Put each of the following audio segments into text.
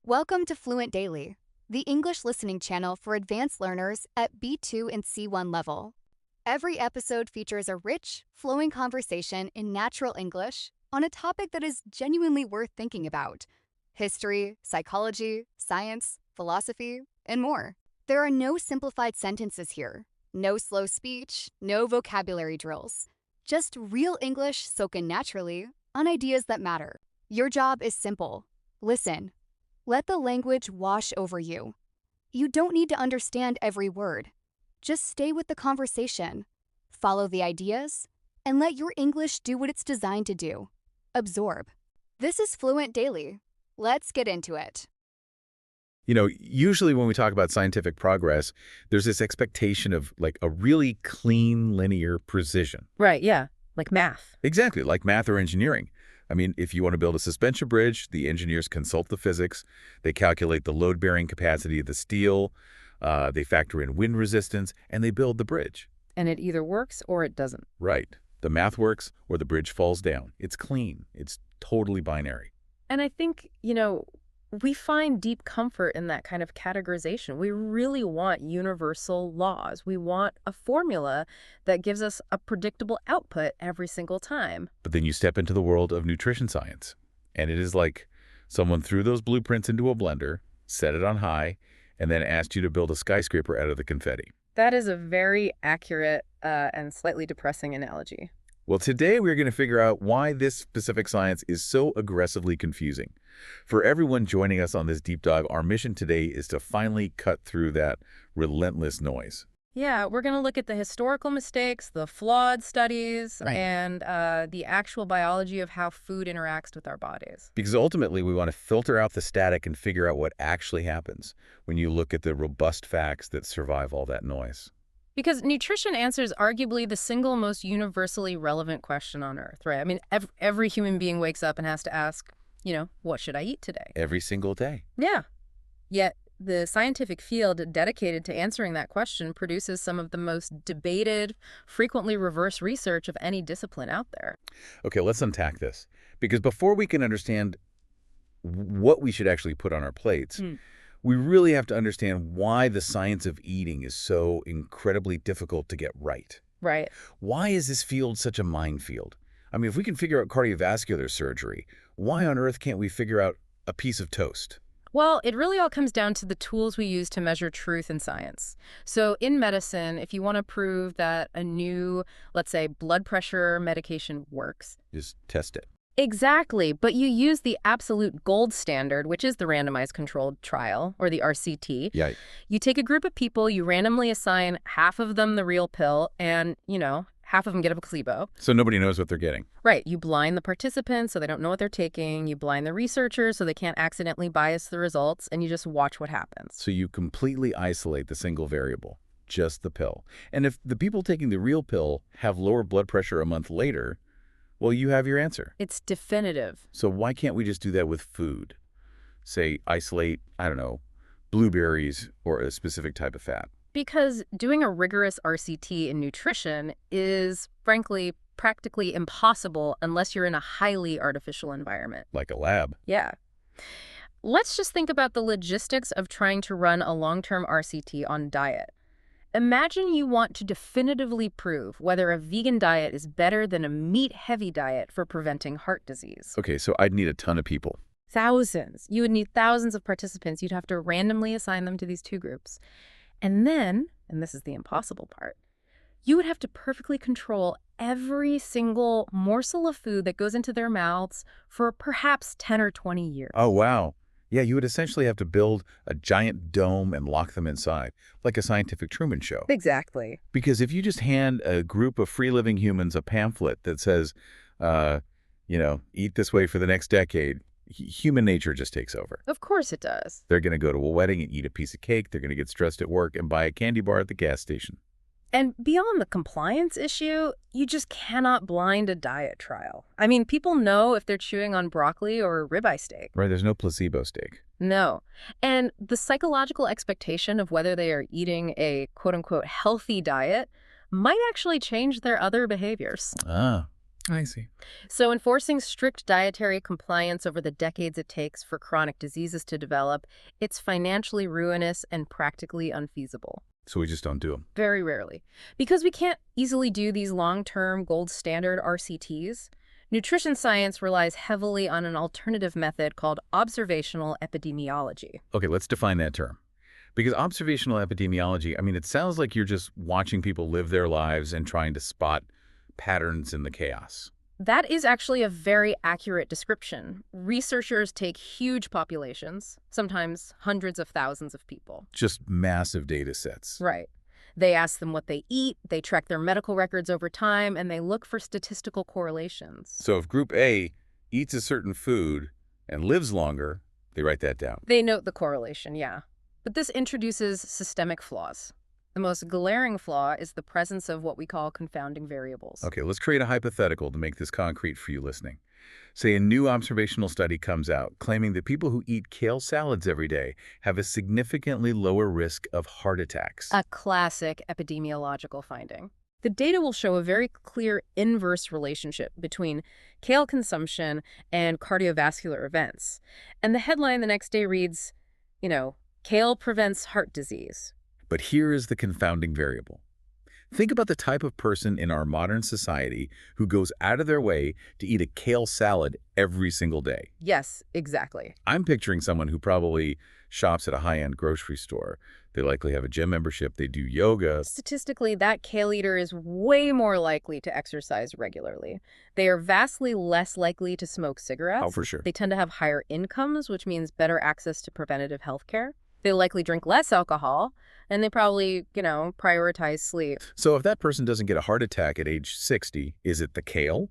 Welcome to Fluent Daily, the English listening channel for advanced learners at B2 and C1 level. Every episode features a rich, flowing conversation in natural English on a topic that is genuinely worth thinking about: history, psychology, science, philosophy, and more. There are no simplified sentences here, no slow speech, no vocabulary drills. Just real English spoken naturally on ideas that matter. Your job is simple. Listen. Let the language wash over you. You don't need to understand every word. Just stay with the conversation, follow the ideas, and let your English do what it's designed to do: absorb. This is Fluent Daily. Let's get into it. Usually when we talk about scientific progress, there's this expectation of like a really clean, linear precision. Right, yeah. Like math. Exactly, like math or engineering. I mean, if you want to build a suspension bridge, the engineers consult the physics, they calculate the load-bearing capacity of the steel, they factor in wind resistance, and they build the bridge. And it either works or it doesn't. Right. The math works or the bridge falls down. It's clean. It's totally binary. And I think, we find deep comfort in that kind of categorization. We really want universal laws. We want a formula that gives us a predictable output every single time. But then you step into the world of nutrition science, and it is like someone threw those blueprints into a blender, set it on high, and then asked you to build a skyscraper out of the confetti. That is a very accurate and slightly depressing analogy. Well, today we're going to figure out why this specific science is so aggressively confusing. For everyone joining us on this deep dive, our mission today is to finally cut through that relentless noise. Yeah, we're going to look at the historical mistakes, the flawed studies, Right. and the actual biology of how food interacts with our bodies. Because ultimately we want to filter out the static and figure out what actually happens when you look at the robust facts that survive all that noise. Because nutrition answers arguably the single most universally relevant question on Earth, right? I mean, every human being wakes up and has to ask, what should I eat today? Every single day. Yeah. Yet the scientific field dedicated to answering that question produces some of the most debated, frequently reverse research of any discipline out there. Okay, let's unpack this. Because before we can understand what we should actually put on our plates, we really have to understand why the science of eating is so incredibly difficult to get right. Right. Why is this field such a minefield? I mean, if we can figure out cardiovascular surgery, why on earth can't we figure out a piece of toast? Well, it really all comes down to the tools we use to measure truth in science. So in medicine, if you want to prove that a new, let's say, blood pressure medication works. Just test it. Exactly, but you use the absolute gold standard, which is the randomized controlled trial, or the RCT. Yeah. You take a group of people, you randomly assign half of them the real pill, and, half of them get a placebo. So nobody knows what they're getting. Right. You blind the participants so they don't know what they're taking. You blind the researchers so they can't accidentally bias the results, and you just watch what happens. So you completely isolate the single variable, just the pill. And if the people taking the real pill have lower blood pressure a month later, well, you have your answer. It's definitive. So why can't we just do that with food? Say, isolate, I don't know, blueberries or a specific type of fat. Because doing a rigorous RCT in nutrition is, frankly, practically impossible unless you're in a highly artificial environment. Like a lab. Yeah. Let's just think about the logistics of trying to run a long-term RCT on diet. Imagine you want to definitively prove whether a vegan diet is better than a meat-heavy diet for preventing heart disease. Okay, so I'd need a ton of people. Thousands. You would need thousands of participants. You'd have to randomly assign them to these two groups. And then, and this is the impossible part, you would have to perfectly control every single morsel of food that goes into their mouths for perhaps 10 or 20 years. Oh, wow. Yeah, you would essentially have to build a giant dome and lock them inside, like a scientific Truman Show. Exactly. Because if you just hand a group of free-living humans a pamphlet that says, eat this way for the next decade, human nature just takes over. Of course it does. They're going to go to a wedding and eat a piece of cake. They're going to get stressed at work and buy a candy bar at the gas station. And beyond the compliance issue, you just cannot blind a diet trial. I mean, people know if they're chewing on broccoli or ribeye steak. Right, there's no placebo steak. No. And the psychological expectation of whether they are eating a quote-unquote healthy diet might actually change their other behaviors. Ah, I see. So enforcing strict dietary compliance over the decades it takes for chronic diseases to develop, it's financially ruinous and practically unfeasible. So we just don't do them. Very rarely. Because we can't easily do these long-term gold standard RCTs, nutrition science relies heavily on an alternative method called observational epidemiology. Okay, let's define that term. Because observational epidemiology, I mean, it sounds like you're just watching people live their lives and trying to spot patterns in the chaos. That is actually a very accurate description. Researchers take huge populations, sometimes hundreds of thousands of people. Just massive data sets. Right. They ask them what they eat, they track their medical records over time, and they look for statistical correlations. So if Group A eats a certain food and lives longer, they write that down. They note the correlation, yeah. But this introduces systemic flaws. The most glaring flaw is the presence of what we call confounding variables. Okay, let's create a hypothetical to make this concrete for you listening. Say a new observational study comes out claiming that people who eat kale salads every day have a significantly lower risk of heart attacks. A classic epidemiological finding. The data will show a very clear inverse relationship between kale consumption and cardiovascular events. And the headline the next day reads, kale prevents heart disease. But here is the confounding variable. Think about the type of person in our modern society who goes out of their way to eat a kale salad every single day. Yes, exactly. I'm picturing someone who probably shops at a high-end grocery store. They likely have a gym membership, they do yoga. Statistically, that kale eater is way more likely to exercise regularly. They are vastly less likely to smoke cigarettes. Oh, for sure. They tend to have higher incomes, which means better access to preventative health care. They likely drink less alcohol, and they probably, prioritize sleep. So if that person doesn't get a heart attack at age 60, is it the kale?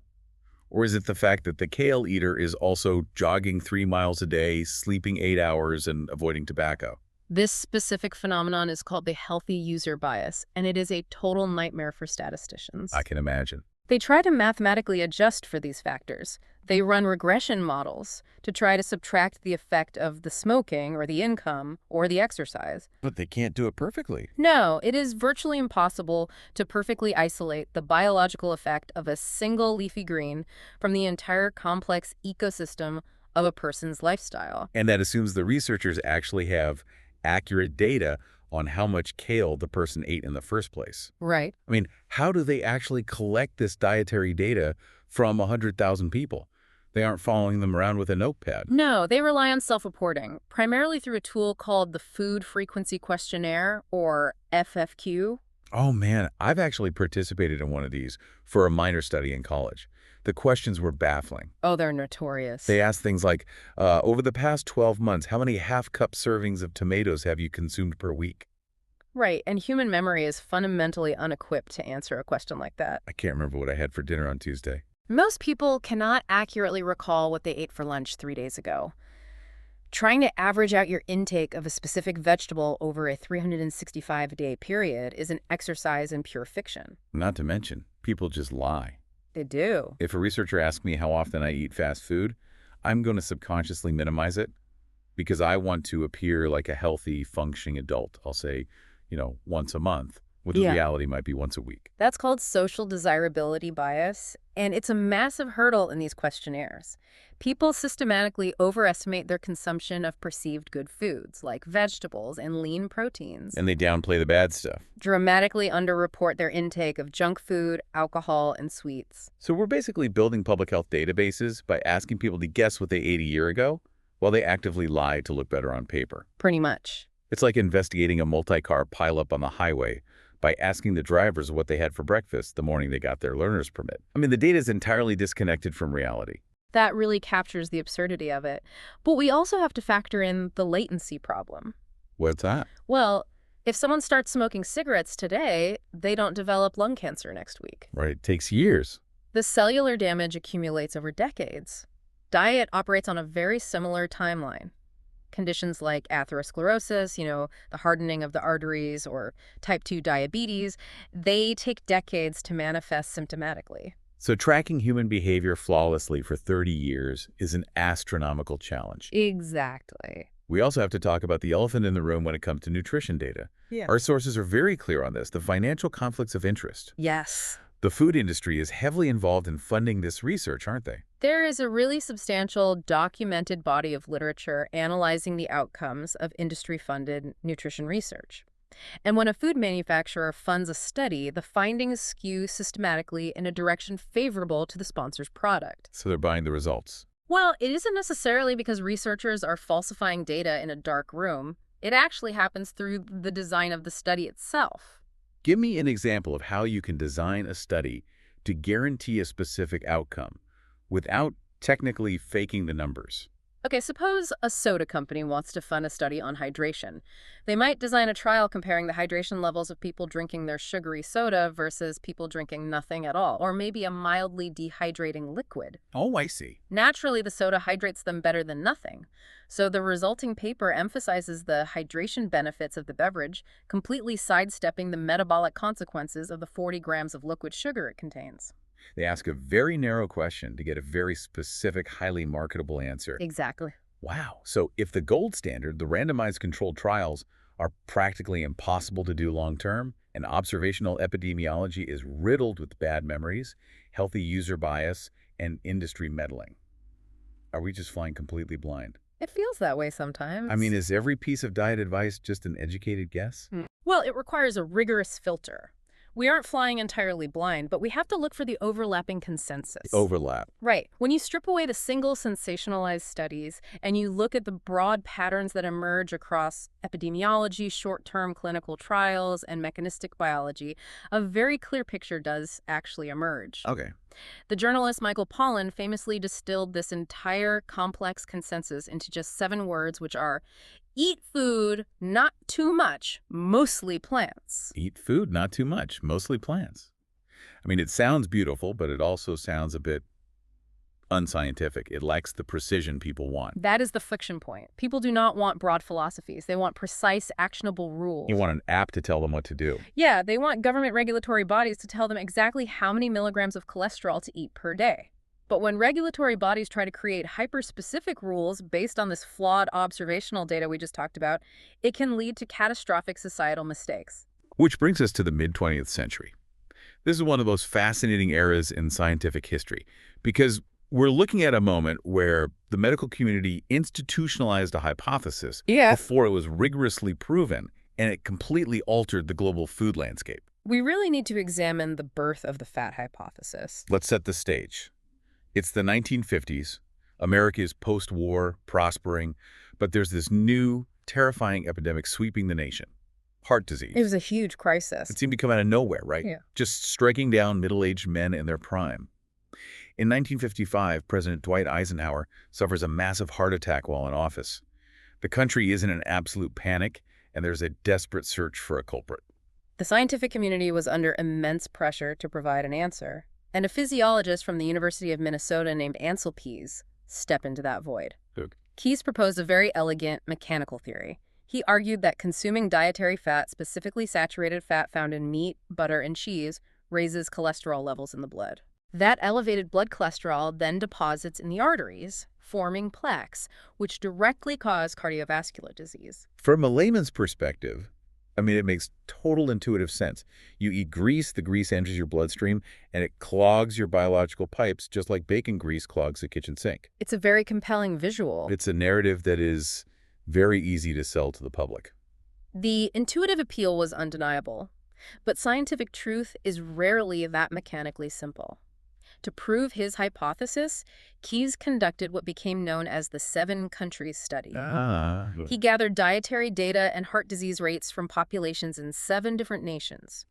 Or is it the fact that the kale eater is also jogging 3 miles a day, sleeping 8 hours, and avoiding tobacco? This specific phenomenon is called the healthy user bias, and it is a total nightmare for statisticians. I can imagine. They try to mathematically adjust for these factors. They run regression models to try to subtract the effect of the smoking or the income or the exercise. But they can't do it perfectly. No, it is virtually impossible to perfectly isolate the biological effect of a single leafy green from the entire complex ecosystem of a person's lifestyle. And that assumes the researchers actually have accurate data on how much kale the person ate in the first place. Right. I mean, how do they actually collect this dietary data from 100,000 people? They aren't following them around with a notepad. No, they rely on self-reporting, primarily through a tool called the Food Frequency Questionnaire, or FFQ. Oh man, I've actually participated in one of these for a minor study in college. The questions were baffling. Oh, they're notorious. They asked things like, over the past 12 months, how many half-cup servings of tomatoes have you consumed per week? Right, and human memory is fundamentally unequipped to answer a question like that. I can't remember what I had for dinner on Tuesday. Most people cannot accurately recall what they ate for lunch 3 days ago. Trying to average out your intake of a specific vegetable over a 365-day period is an exercise in pure fiction. Not to mention, people just lie. They do. If a researcher asks me how often I eat fast food, I'm going to subconsciously minimize it because I want to appear like a healthy, functioning adult. I'll say, once a month, when the reality might be once a week. That's called social desirability bias, and it's a massive hurdle in these questionnaires. People systematically overestimate their consumption of perceived good foods, like vegetables and lean proteins. And they downplay the bad stuff. Dramatically underreport their intake of junk food, alcohol, and sweets. So we're basically building public health databases by asking people to guess what they ate a year ago while they actively lie to look better on paper. Pretty much. It's like investigating a multi-car pileup on the highway by asking the drivers what they had for breakfast the morning they got their learner's permit. I mean, the data is entirely disconnected from reality. That really captures the absurdity of it. But we also have to factor in the latency problem. What's that? Well, if someone starts smoking cigarettes today, they don't develop lung cancer next week. Right, it takes years. The cellular damage accumulates over decades. Diet operates on a very similar timeline. Conditions like atherosclerosis, the hardening of the arteries, or type 2 diabetes, they take decades to manifest symptomatically. So tracking human behavior flawlessly for 30 years is an astronomical challenge. Exactly. We also have to talk about the elephant in the room when it comes to nutrition data. Yeah. Our sources are very clear on this, the financial conflicts of interest. Yes. The food industry is heavily involved in funding this research, aren't they? There is a really substantial documented body of literature analyzing the outcomes of industry-funded nutrition research. And when a food manufacturer funds a study, the findings skew systematically in a direction favorable to the sponsor's product. So they're buying the results. Well, it isn't necessarily because researchers are falsifying data in a dark room. It actually happens through the design of the study itself. Give me an example of how you can design a study to guarantee a specific outcome without technically faking the numbers. Okay, suppose a soda company wants to fund a study on hydration. They might design a trial comparing the hydration levels of people drinking their sugary soda versus people drinking nothing at all, or maybe a mildly dehydrating liquid. Oh, I see. Naturally, the soda hydrates them better than nothing. So the resulting paper emphasizes the hydration benefits of the beverage, completely sidestepping the metabolic consequences of the 40 grams of liquid sugar it contains. They ask a very narrow question to get a very specific, highly marketable answer. Exactly. Wow. So if the gold standard, the randomized controlled trials, are practically impossible to do long-term, and observational epidemiology is riddled with bad memories, healthy user bias, and industry meddling, are we just flying completely blind? It feels that way sometimes. I mean, is every piece of diet advice just an educated guess? Well, it requires a rigorous filter. We aren't flying entirely blind, but we have to look for the overlapping consensus. Overlap. Right. When you strip away the single sensationalized studies and you look at the broad patterns that emerge across epidemiology, short-term clinical trials, and mechanistic biology, a very clear picture does actually emerge. Okay. The journalist Michael Pollan famously distilled this entire complex consensus into just 7 words, which are: eat food, not too much, mostly plants. Eat food, not too much, mostly plants. I mean, it sounds beautiful, but it also sounds a bit unscientific. It lacks the precision people want. That is the friction point. People do not want broad philosophies. They want precise, actionable rules. You want an app to tell them what to do. Yeah, they want government regulatory bodies to tell them exactly how many milligrams of cholesterol to eat per day. But when regulatory bodies try to create hyper-specific rules based on this flawed observational data we just talked about, it can lead to catastrophic societal mistakes. Which brings us to the mid-20th century. This is one of the most fascinating eras in scientific history because we're looking at a moment where the medical community institutionalized a hypothesis before it was rigorously proven, and it completely altered the global food landscape. We really need to examine the birth of the fat hypothesis. Let's set the stage. It's the 1950s. America is post-war, prospering, but there's this new, terrifying epidemic sweeping the nation. Heart disease. It was a huge crisis. It seemed to come out of nowhere, right? Yeah. Just striking down middle-aged men in their prime. In 1955, President Dwight Eisenhower suffers a massive heart attack while in office. The country is in an absolute panic, and there's a desperate search for a culprit. The scientific community was under immense pressure to provide an answer, and a physiologist from the University of Minnesota named Ansel Keys stepped into that void. Keys proposed a very elegant mechanical theory. He argued that consuming dietary fat, specifically saturated fat found in meat, butter, and cheese, raises cholesterol levels in the blood. That elevated blood cholesterol then deposits in the arteries, forming plaques, which directly cause cardiovascular disease. From a layman's perspective, I mean, it makes total intuitive sense. You eat grease, the grease enters your bloodstream, and it clogs your biological pipes, just like bacon grease clogs the kitchen sink. It's a very compelling visual. It's a narrative that is very easy to sell to the public. The intuitive appeal was undeniable, but scientific truth is rarely that mechanically simple. To prove his hypothesis, Keys conducted what became known as the 7 countries study. He gathered dietary data and heart disease rates from populations in 7 different nations.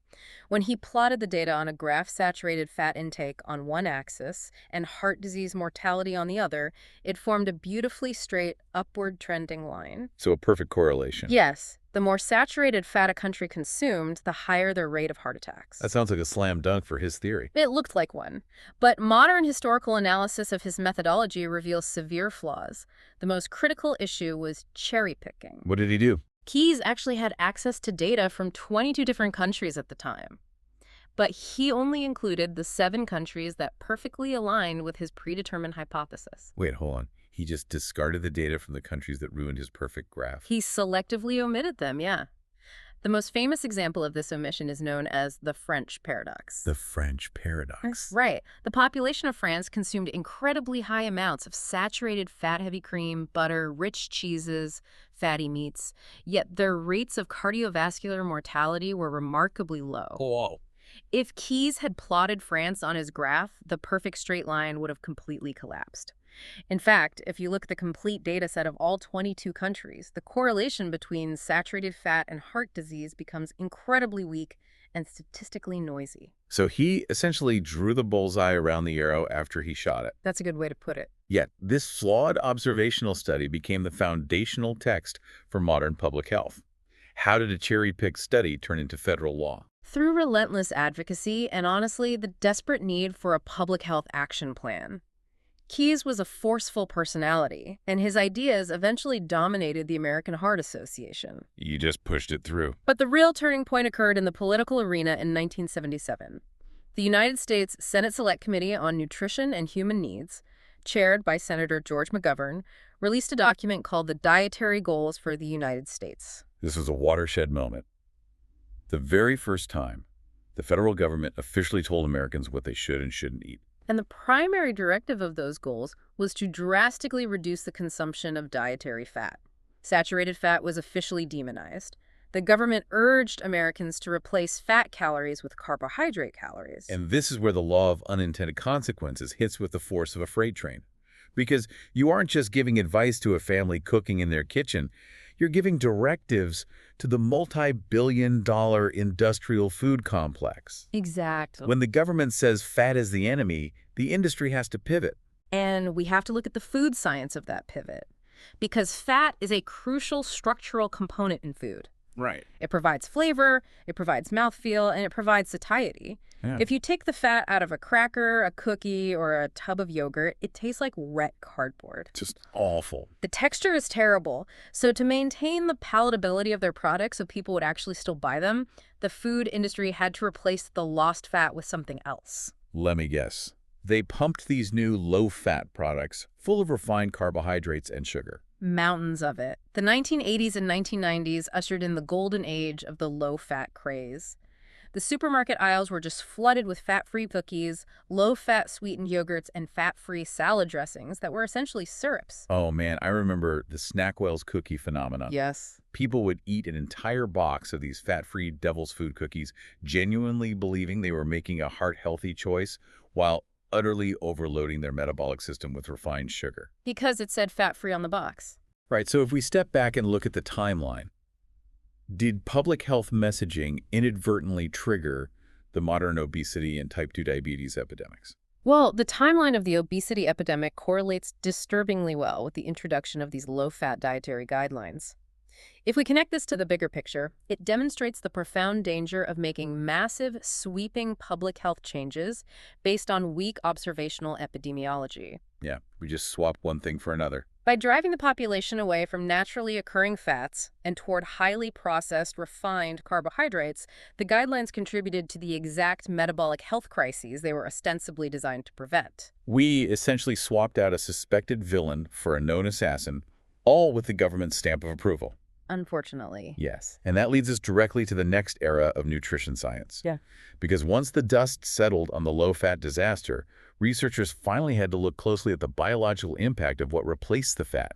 When he plotted the data on a graph, saturated fat intake on one axis and heart disease mortality on the other, it formed a beautifully straight, upward trending line. So a perfect correlation. Yes. The more saturated fat a country consumed, the higher their rate of heart attacks. That sounds like a slam dunk for his theory. It looked like one. But modern historical analysis of his methodology reveals severe flaws. The most critical issue was cherry picking. What did he do? Keys actually had access to data from 22 different countries at the time. But he only included the 7 countries that perfectly aligned with his predetermined hypothesis. Wait, hold on. He just discarded the data from the countries that ruined his perfect graph. He selectively omitted them, yeah. The most famous example of this omission is known as the French paradox. The French paradox. Right. The population of France consumed incredibly high amounts of saturated fat-heavy cream, butter, rich cheeses, fatty meats, yet their rates of cardiovascular mortality were remarkably low. Whoa. If Keyes had plotted France on his graph, the perfect straight line would have completely collapsed. In fact, if you look at the complete data set of all 22 countries, the correlation between saturated fat and heart disease becomes incredibly weak and statistically noisy. So he essentially drew the bullseye around the arrow after he shot it. That's a good way to put it. Yet, this flawed observational study became the foundational text for modern public health. How did a cherry-picked study turn into federal law? Through relentless advocacy and, honestly, the desperate need for a public health action plan. Keyes was a forceful personality, and his ideas eventually dominated the American Heart Association. You just pushed it through. But the real turning point occurred in the political arena in 1977. The United States Senate Select Committee on Nutrition and Human Needs, chaired by Senator George McGovern, released a document called the Dietary Goals for the United States. This was a watershed moment. The very first time the federal government officially told Americans what they should and shouldn't eat. And the primary directive of those goals was to drastically reduce the consumption of dietary fat. Saturated fat was officially demonized. The government urged Americans to replace fat calories with carbohydrate calories. And this is where the law of unintended consequences hits with the force of a freight train. Because you aren't just giving advice to a family cooking in their kitchen, you're giving directives to the multi-billion-dollar industrial food complex. Exactly. When the government says fat is the enemy, the industry has to pivot. And we have to look at the food science of that pivot. Because fat is a crucial structural component in food. Right. It provides flavor, it provides mouthfeel, and it provides satiety. Yeah. If you take the fat out of a cracker, a cookie, or a tub of yogurt, it tastes like wet cardboard. Just awful. The texture is terrible. So to maintain the palatability of their products so people would actually still buy them, the food industry had to replace the lost fat with something else. Let me guess. They pumped these new low-fat products full of refined carbohydrates and sugar. Mountains of it. The 1980s and 1990s ushered in the golden age of the low-fat craze. The supermarket aisles were just flooded with fat-free cookies, low-fat sweetened yogurts, and fat-free salad dressings that were essentially syrups. Oh man, I remember the Snackwell's cookie phenomenon. Yes. People would eat an entire box of these fat-free devil's food cookies, genuinely believing they were making a heart-healthy choice, while utterly overloading their metabolic system with refined sugar. Because it said fat-free on the box. Right, so if we step back and look at the timeline, did public health messaging inadvertently trigger the modern obesity and type 2 diabetes epidemics? Well, the timeline of the obesity epidemic correlates disturbingly well with the introduction of these low-fat dietary guidelines. If we connect this to the bigger picture, it demonstrates the profound danger of making massive, sweeping public health changes based on weak observational epidemiology. Yeah, we just swap one thing for another. By driving the population away from naturally occurring fats and toward highly processed, refined carbohydrates, the guidelines contributed to the exact metabolic health crises they were ostensibly designed to prevent. We essentially swapped out a suspected villain for a known assassin, all with the government's stamp of approval. Unfortunately. Yes. And that leads us directly to the next era of nutrition science. Yeah. Because once the dust settled on the low-fat disaster, researchers finally had to look closely at the biological impact of what replaced the fat,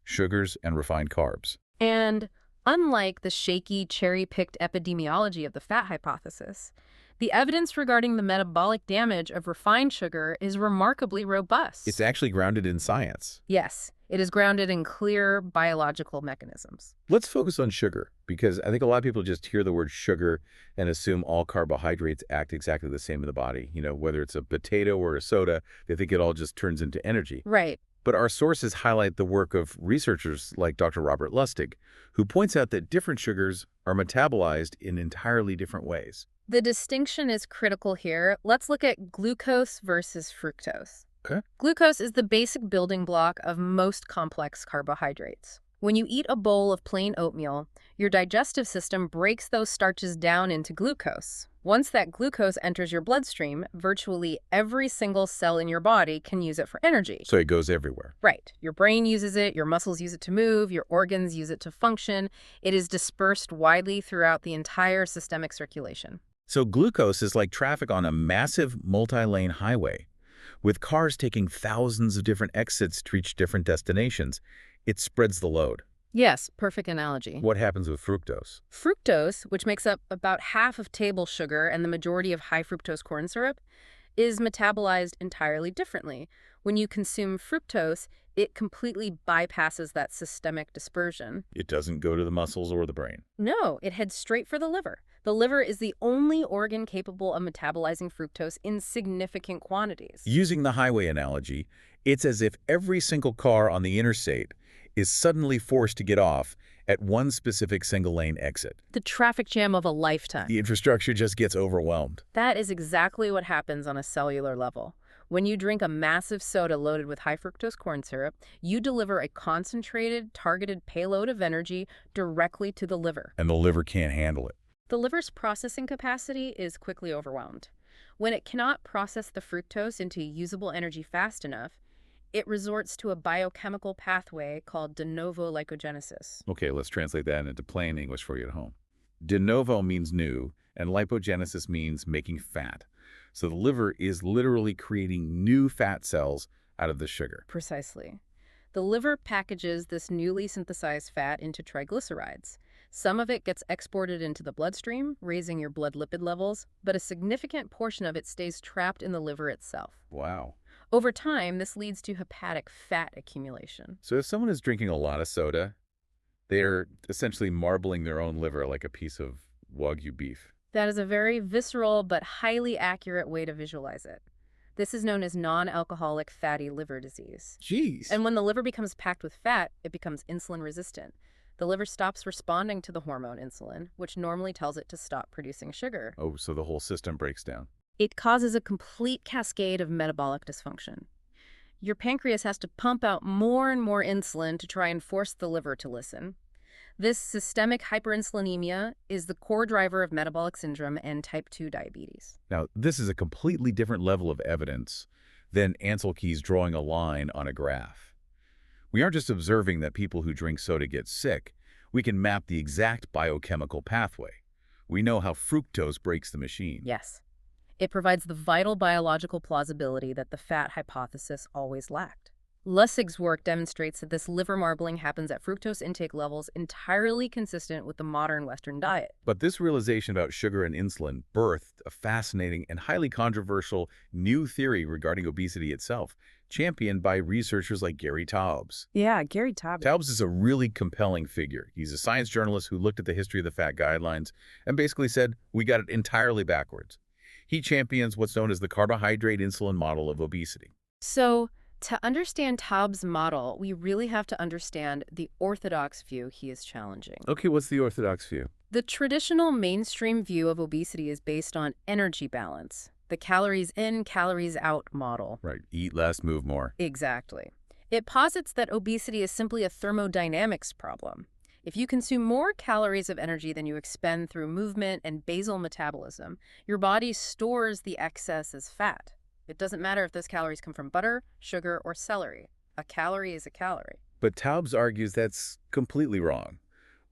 sugars and refined carbs. And unlike the shaky, cherry-picked epidemiology of the fat hypothesis, the evidence regarding the metabolic damage of refined sugar is remarkably robust. It's actually grounded in science. Yes, it is grounded in clear biological mechanisms. Let's focus on sugar, because I think a lot of people just hear the word sugar and assume all carbohydrates act exactly the same in the body. You know, whether it's a potato or a soda, they think it all just turns into energy. Right. But our sources highlight the work of researchers like Dr. Robert Lustig, who points out that different sugars are metabolized in entirely different ways. The distinction is critical here. Let's look at glucose versus fructose. Okay. Glucose is the basic building block of most complex carbohydrates. When you eat a bowl of plain oatmeal, your digestive system breaks those starches down into glucose, Once that glucose enters your bloodstream, virtually every single cell in your body can use it for energy. So it goes everywhere. Right. Your brain uses it, your muscles use it to move, your organs use it to function. It is dispersed widely throughout the entire systemic circulation. So glucose is like traffic on a massive multi-lane highway. With cars taking thousands of different exits to reach different destinations, it spreads the load. Yes, perfect analogy. What happens with fructose? Fructose, which makes up about half of table sugar and the majority of high fructose corn syrup, is metabolized entirely differently. When you consume fructose, it completely bypasses that systemic dispersion. It doesn't go to the muscles or the brain. No, it heads straight for the liver. The liver is the only organ capable of metabolizing fructose in significant quantities. Using the highway analogy, it's as if every single car on the interstate is suddenly forced to get off at one specific single-lane exit. The traffic jam of a lifetime. The infrastructure just gets overwhelmed. That is exactly what happens on a cellular level. When you drink a massive soda loaded with high fructose corn syrup, you deliver a concentrated, targeted payload of energy directly to the liver. And the liver can't handle it. The liver's processing capacity is quickly overwhelmed. When it cannot process the fructose into usable energy fast enough, it resorts to a biochemical pathway called de novo lipogenesis. Okay, let's translate that into plain English for you at home. De novo means new, and lipogenesis means making fat. So the liver is literally creating new fat cells out of the sugar. Precisely. The liver packages this newly synthesized fat into triglycerides. Some of it gets exported into the bloodstream, raising your blood lipid levels, but a significant portion of it stays trapped in the liver itself. Wow. Over time, this leads to hepatic fat accumulation. So if someone is drinking a lot of soda, they're essentially marbling their own liver like a piece of Wagyu beef. That is a very visceral but highly accurate way to visualize it. This is known as non-alcoholic fatty liver disease. Jeez. And when the liver becomes packed with fat, it becomes insulin resistant. The liver stops responding to the hormone insulin, which normally tells it to stop producing sugar. Oh, so the whole system breaks down. It causes a complete cascade of metabolic dysfunction. Your pancreas has to pump out more and more insulin to try and force the liver to listen. This systemic hyperinsulinemia is the core driver of metabolic syndrome and type 2 diabetes. Now, this is a completely different level of evidence than Ansel Keys drawing a line on a graph. We aren't just observing that people who drink soda get sick. We can map the exact biochemical pathway. We know how fructose breaks the machine. Yes. It provides the vital biological plausibility that the fat hypothesis always lacked. Lussig's work demonstrates that this liver marbling happens at fructose intake levels entirely consistent with the modern Western diet. But this realization about sugar and insulin birthed a fascinating and highly controversial new theory regarding obesity itself, championed by researchers like Gary Taubes. Yeah, Gary Taubes. Taubes is a really compelling figure. He's a science journalist who looked at the history of the fat guidelines and basically said, we got it entirely backwards. He champions what's known as the carbohydrate insulin model of obesity. So, to understand Taubes' model, we really have to understand the orthodox view he is challenging. Okay, what's the orthodox view? The traditional mainstream view of obesity is based on energy balance, the calories in, calories out model. Right, eat less, move more. Exactly. It posits that obesity is simply a thermodynamics problem. If you consume more calories of energy than you expend through movement and basal metabolism, your body stores the excess as fat. It doesn't matter if those calories come from butter, sugar, or celery. A calorie is a calorie. But Taubes argues that's completely wrong,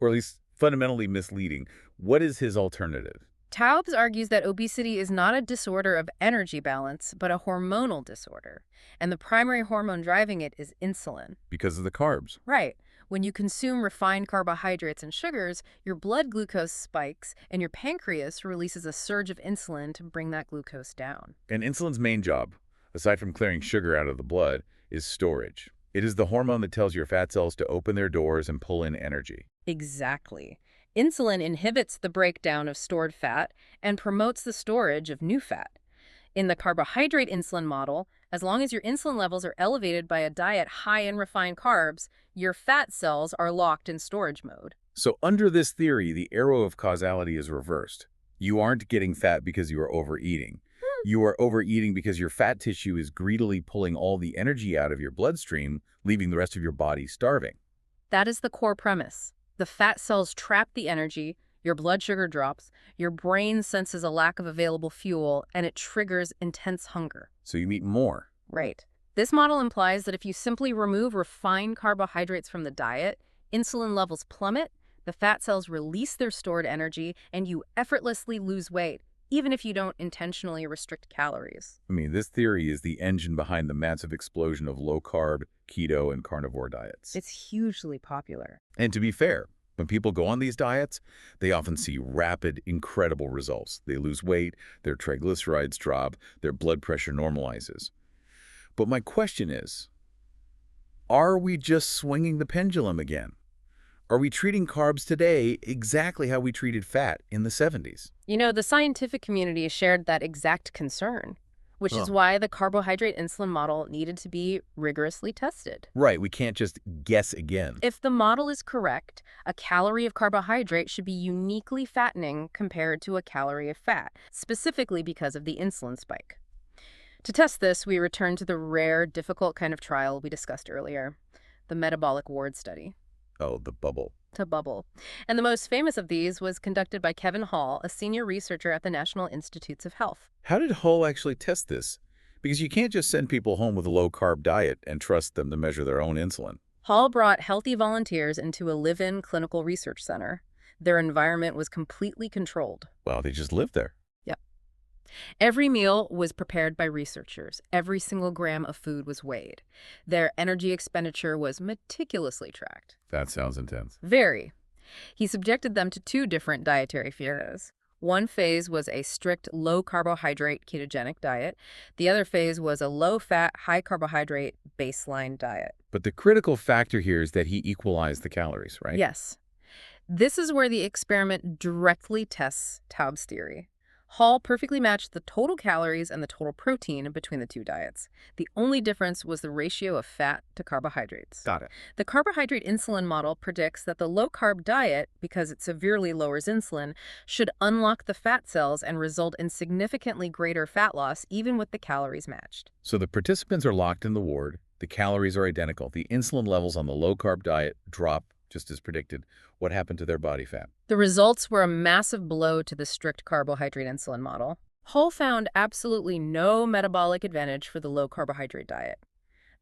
or at least fundamentally misleading. What is his alternative? Taubes argues that obesity is not a disorder of energy balance, but a hormonal disorder. And the primary hormone driving it is insulin. Because of the carbs. Right. When you consume refined carbohydrates and sugars, your blood glucose spikes, and your pancreas releases a surge of insulin to bring that glucose down. And insulin's main job, aside from clearing sugar out of the blood, is storage. It is the hormone that tells your fat cells to open their doors and pull in energy. Exactly. Insulin inhibits the breakdown of stored fat and promotes the storage of new fat. In the carbohydrate insulin model, as long as your insulin levels are elevated by a diet high in refined carbs, your fat cells are locked in storage mode. So under this theory, the arrow of causality is reversed. You aren't getting fat because you are overeating. You are overeating because your fat tissue is greedily pulling all the energy out of your bloodstream, leaving the rest of your body starving. That is the core premise. The fat cells trap the energy, Your blood sugar drops, your brain senses a lack of available fuel, and it triggers intense hunger. So you eat more. Right. This model implies that if you simply remove refined carbohydrates from the diet, insulin levels plummet, the fat cells release their stored energy, and you effortlessly lose weight, even if you don't intentionally restrict calories. I mean, this theory is the engine behind the massive explosion of low-carb, keto, and carnivore diets. It's hugely popular. And to be fair, when people go on these diets, they often see rapid, incredible results. They lose weight, their triglycerides drop, their blood pressure normalizes. But my question is, are we just swinging the pendulum again? Are we treating carbs today exactly how we treated fat in the 70s? You know, the scientific community shared that exact concern, which is why the carbohydrate insulin model needed to be rigorously tested. Right, we can't just guess again. If the model is correct, a calorie of carbohydrate should be uniquely fattening compared to a calorie of fat, specifically because of the insulin spike. To test this, we return to the rare, difficult kind of trial we discussed earlier, the metabolic ward study. Oh, the bubble. To bubble. And the most famous of these was conducted by Kevin Hall, a senior researcher at the National Institutes of Health. How did Hull actually test this? Because you can't just send people home with a low-carb diet and trust them to measure their own insulin. Hall brought healthy volunteers into a live-in clinical research center. Their environment was completely controlled. Well, they just lived there. Yep. Every meal was prepared by researchers. Every single gram of food was weighed. Their energy expenditure was meticulously tracked. That sounds intense. Very. He subjected them to 2 different dietary phases. One phase was a strict low-carbohydrate ketogenic diet. The other phase was a low-fat, high-carbohydrate baseline diet. But the critical factor here is that he equalized the calories, right? Yes. This is where the experiment directly tests Taub's theory. Hall perfectly matched the total calories and the total protein between the 2 diets. The only difference was the ratio of fat to carbohydrates. Got it. The carbohydrate insulin model predicts that the low-carb diet, because it severely lowers insulin, should unlock the fat cells and result in significantly greater fat loss, even with the calories matched. So the participants are locked in the ward. The calories are identical. The insulin levels on the low-carb diet drop, just as predicted. What happened to their body fat? The results were a massive blow to the strict carbohydrate insulin model. Hull found absolutely no metabolic advantage for the low-carbohydrate diet.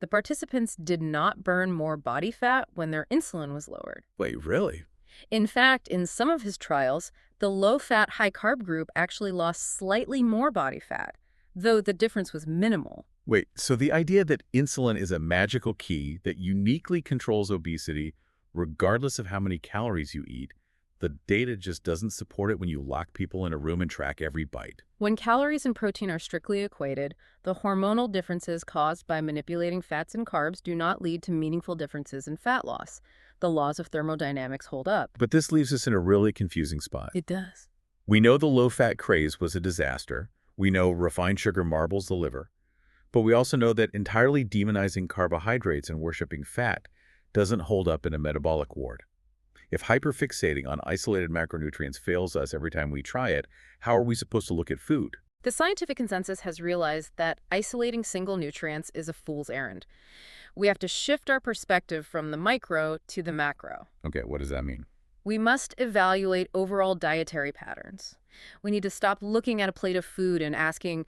The participants did not burn more body fat when their insulin was lowered. Wait, really? In fact, in some of his trials, the low-fat, high-carb group actually lost slightly more body fat, though the difference was minimal. Wait, so the idea that insulin is a magical key that uniquely controls obesity, regardless of how many calories you eat, the data just doesn't support it when you lock people in a room and track every bite. When calories and protein are strictly equated, the hormonal differences caused by manipulating fats and carbs do not lead to meaningful differences in fat loss. The laws of thermodynamics hold up. But this leaves us in a really confusing spot. It does. We know the low-fat craze was a disaster. We know refined sugar marbles the liver. But we also know that entirely demonizing carbohydrates and worshiping fat doesn't hold up in a metabolic ward. If hyperfixating on isolated macronutrients fails us every time we try it, how are we supposed to look at food? The scientific consensus has realized that isolating single nutrients is a fool's errand. We have to shift our perspective from the micro to the macro. Okay, what does that mean? We must evaluate overall dietary patterns. We need to stop looking at a plate of food and asking,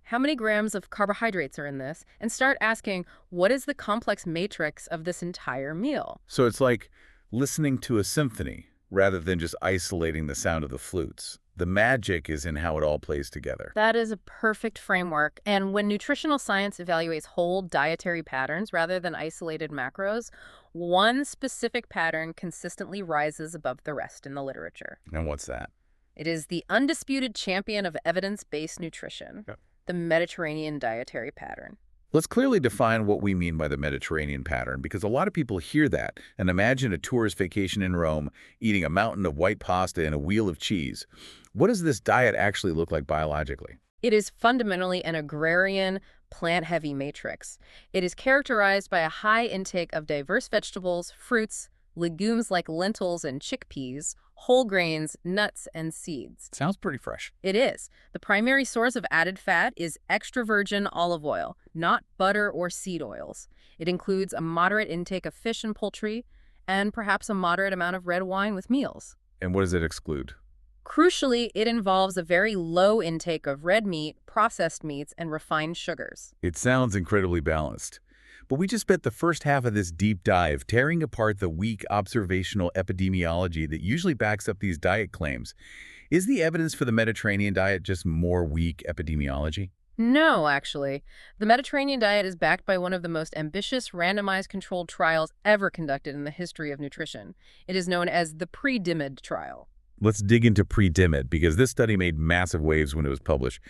how many grams of carbohydrates are in this, and start asking, what is the complex matrix of this entire meal? So it's like listening to a symphony rather than just isolating the sound of the flutes. The magic is in how it all plays together. That is a perfect framework. And when nutritional science evaluates whole dietary patterns rather than isolated macros, one specific pattern consistently rises above the rest in the literature. And what's that? It is the undisputed champion of evidence-based nutrition, the Mediterranean dietary pattern. Let's clearly define what we mean by the Mediterranean pattern, because a lot of people hear that and imagine a tourist vacation in Rome, eating a mountain of white pasta and a wheel of cheese. What does this diet actually look like biologically? It is fundamentally an agrarian, plant-heavy matrix. It is characterized by a high intake of diverse vegetables, fruits, legumes like lentils and chickpeas, whole grains, nuts, and seeds. Sounds pretty fresh. It is. The primary source of added fat is extra virgin olive oil, not butter or seed oils. It includes a moderate intake of fish and poultry, and perhaps a moderate amount of red wine with meals. And what does it exclude? Crucially, it involves a very low intake of red meat, processed meats, and refined sugars. It sounds incredibly balanced. But we just spent the first half of this deep dive tearing apart the weak observational epidemiology that usually backs up these diet claims. Is the evidence for the Mediterranean diet just more weak epidemiology? No, actually. The Mediterranean diet is backed by one of the most ambitious randomized controlled trials ever conducted in the history of nutrition. It is known as the pre-DIMID trial. Let's dig into pre-DIMID, because this study made massive waves when it was published.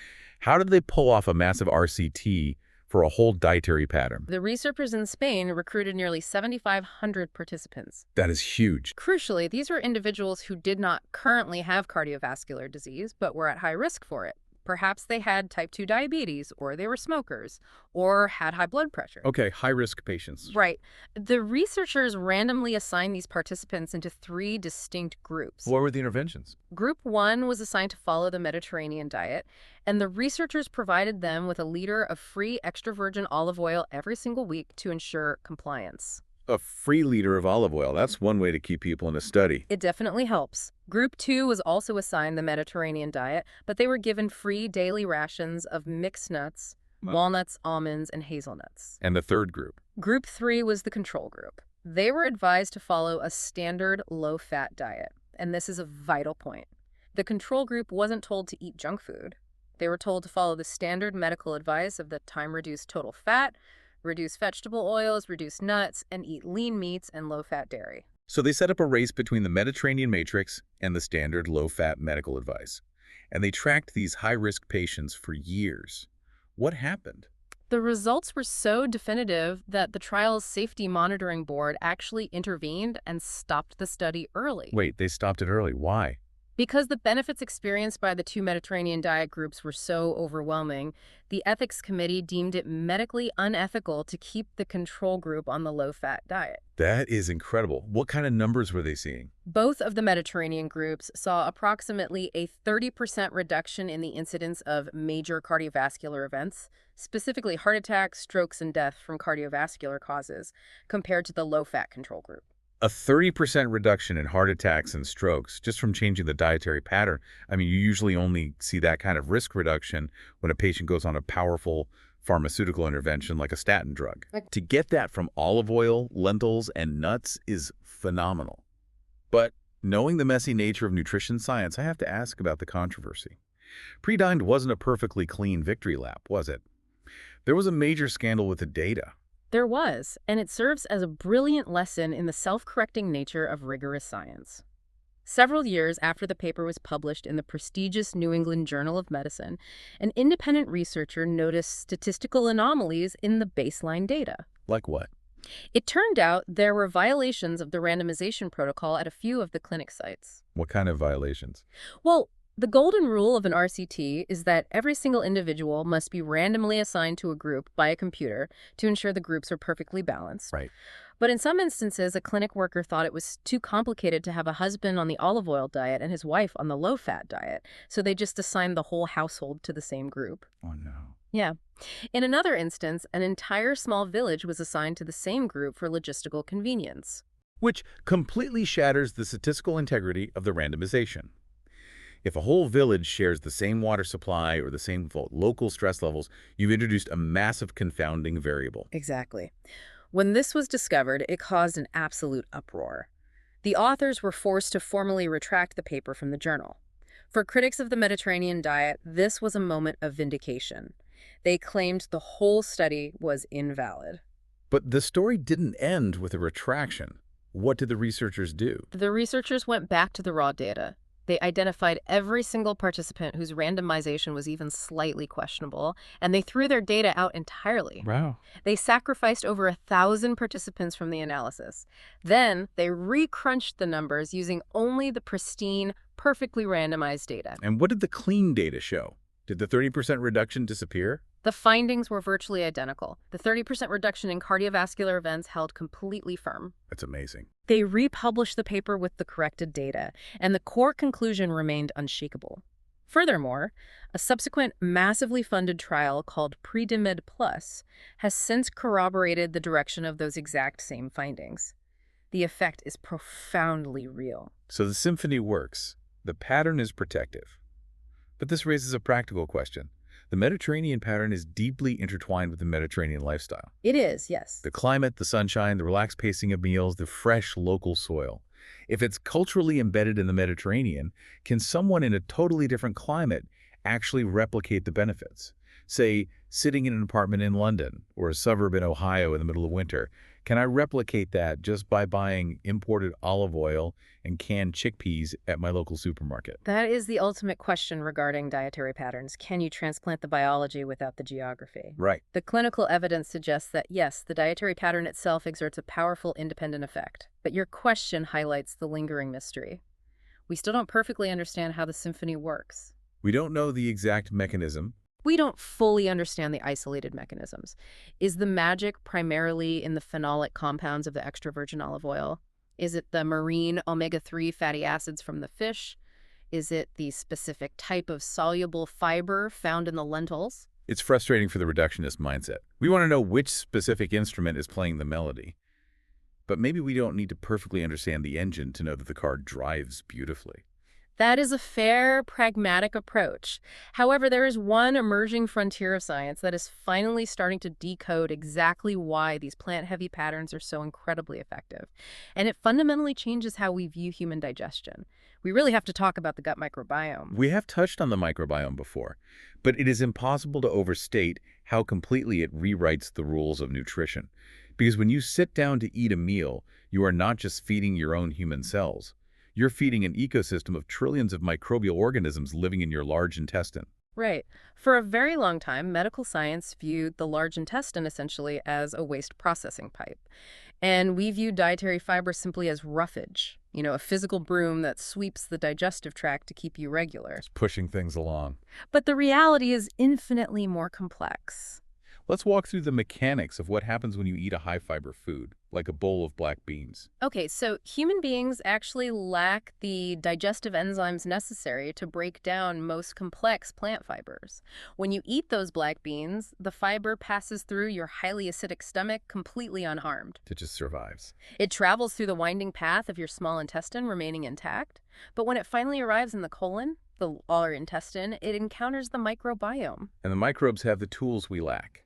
How did they pull off a massive RCT for a whole dietary pattern? The researchers in Spain recruited nearly 7,500 participants. That is huge. Crucially, these were individuals who did not currently have cardiovascular disease, but were at high risk for it. Perhaps they had type 2 diabetes, or they were smokers, or had high blood pressure. Okay, high-risk patients. Right. The researchers randomly assigned these participants into 3 distinct groups. What were the interventions? Group 1 was assigned to follow the Mediterranean diet, and the researchers provided them with a liter of free extra virgin olive oil every single week to ensure compliance. A free liter of olive oil. That's one way to keep people in a study. It definitely helps. Group 2 was also assigned the Mediterranean diet, but they were given free daily rations of mixed nuts, walnuts, almonds, and hazelnuts. And the third group? Group 3 was the control group. They were advised to follow a standard low-fat diet, and this is a vital point. The control group wasn't told to eat junk food. They were told to follow the standard medical advice of the time-reduced total fat, reduce vegetable oils, reduce nuts, and eat lean meats and low-fat dairy. So they set up a race between the Mediterranean matrix and the standard low-fat medical advice. And they tracked these high-risk patients for years. What happened? The results were so definitive that the trial's safety monitoring board actually intervened and stopped the study early. Wait, they stopped it early. Why? Because the benefits experienced by the 2 Mediterranean diet groups were so overwhelming, the ethics committee deemed it medically unethical to keep the control group on the low-fat diet. That is incredible. What kind of numbers were they seeing? Both of the Mediterranean groups saw approximately a 30% reduction in the incidence of major cardiovascular events, specifically heart attacks, strokes, and death from cardiovascular causes, compared to the low-fat control group. A 30% reduction in heart attacks and strokes just from changing the dietary pattern. I mean, you usually only see that kind of risk reduction when a patient goes on a powerful pharmaceutical intervention like a statin drug. To get that from olive oil, lentils, and nuts is phenomenal. But knowing the messy nature of nutrition science, I have to ask about the controversy. Pre-DIMID wasn't a perfectly clean victory lap, was it? There was a major scandal with the data. There was, and it serves as a brilliant lesson in the self-correcting nature of rigorous science. Several years after the paper was published in the prestigious New England Journal of Medicine, an independent researcher noticed statistical anomalies in the baseline data. Like what? It turned out there were violations of the randomization protocol at a few of the clinic sites. What kind of violations? Well, the golden rule of an RCT is that every single individual must be randomly assigned to a group by a computer to ensure the groups are perfectly balanced. Right. But in some instances, a clinic worker thought it was too complicated to have a husband on the olive oil diet and his wife on the low-fat diet, so they just assigned the whole household to the same group. Oh, no. Yeah. In another instance, an entire small village was assigned to the same group for logistical convenience. Which completely shatters the statistical integrity of the randomization. If a whole village shares the same water supply or the same local stress levels, you've introduced a massive confounding variable. Exactly. When this was discovered, it caused an absolute uproar. The authors were forced to formally retract the paper from the journal. For critics of the Mediterranean diet, this was a moment of vindication. They claimed the whole study was invalid. But the story didn't end with a retraction. What did the researchers do? The researchers went back to the raw data. They identified every single participant whose randomization was even slightly questionable, and they threw their data out entirely. Wow. They sacrificed over 1,000 participants from the analysis. Then they recrunched the numbers using only the pristine, perfectly randomized data. And what did the clean data show? Did the 30% reduction disappear? The findings were virtually identical. The 30% reduction in cardiovascular events held completely firm. That's amazing. They republished the paper with the corrected data, and the core conclusion remained unshakable. Furthermore, a subsequent massively funded trial called pre-DIMID Plus has since corroborated the direction of those exact same findings. the effect is profoundly real. So the symphony works. The pattern is protective. But this raises a practical question. The Mediterranean pattern is deeply intertwined with the Mediterranean lifestyle. It is, yes. The climate, the sunshine, the relaxed pacing of meals, the fresh local soil. If it's culturally embedded in the Mediterranean, can someone in a totally different climate actually replicate the benefits? Say, sitting in an apartment in London or a suburb in Ohio in the middle of winter, can I replicate that just by buying imported olive oil and canned chickpeas at my local supermarket? That is the ultimate question regarding dietary patterns. Can you transplant the biology without the geography? Right. The clinical evidence suggests that, yes, the dietary pattern itself exerts a powerful independent effect. But your question highlights the lingering mystery. We still don't perfectly understand how the symphony works. We don't know the exact mechanism. We don't fully understand the isolated mechanisms. Is the magic primarily in the phenolic compounds of the extra virgin olive oil? Is it the marine omega-3 fatty acids from the fish? Is it the specific type of soluble fiber found in the lentils? It's frustrating for the reductionist mindset. We want to know which specific instrument is playing the melody. But maybe we don't need to perfectly understand the engine to know that the car drives beautifully. That is a fair, pragmatic approach. However, there is one emerging frontier of science that is finally starting to decode exactly why these plant-heavy patterns are so incredibly effective. And it fundamentally changes how we view human digestion. We really have to talk about the gut microbiome. We have touched on the microbiome before, but it is impossible to overstate how completely it rewrites the rules of nutrition. Because when you sit down to eat a meal, you are not just feeding your own human cells. You're feeding an ecosystem of trillions of microbial organisms living in your large intestine. Right. For a very long time, medical science viewed the large intestine essentially as a waste processing pipe. And we viewed dietary fiber simply as roughage, a physical broom that sweeps the digestive tract to keep you regular. It's pushing things along. But the reality is infinitely more complex. Let's walk through the mechanics of what happens when you eat a high-fiber food, like a bowl of black beans. Okay, so human beings actually lack the digestive enzymes necessary to break down most complex plant fibers. When you eat those black beans, the fiber passes through your highly acidic stomach completely unharmed. It just survives. It travels through the winding path of your small intestine, remaining intact. But when it finally arrives in the colon, the lower intestine, it encounters the microbiome. And the microbes have the tools we lack.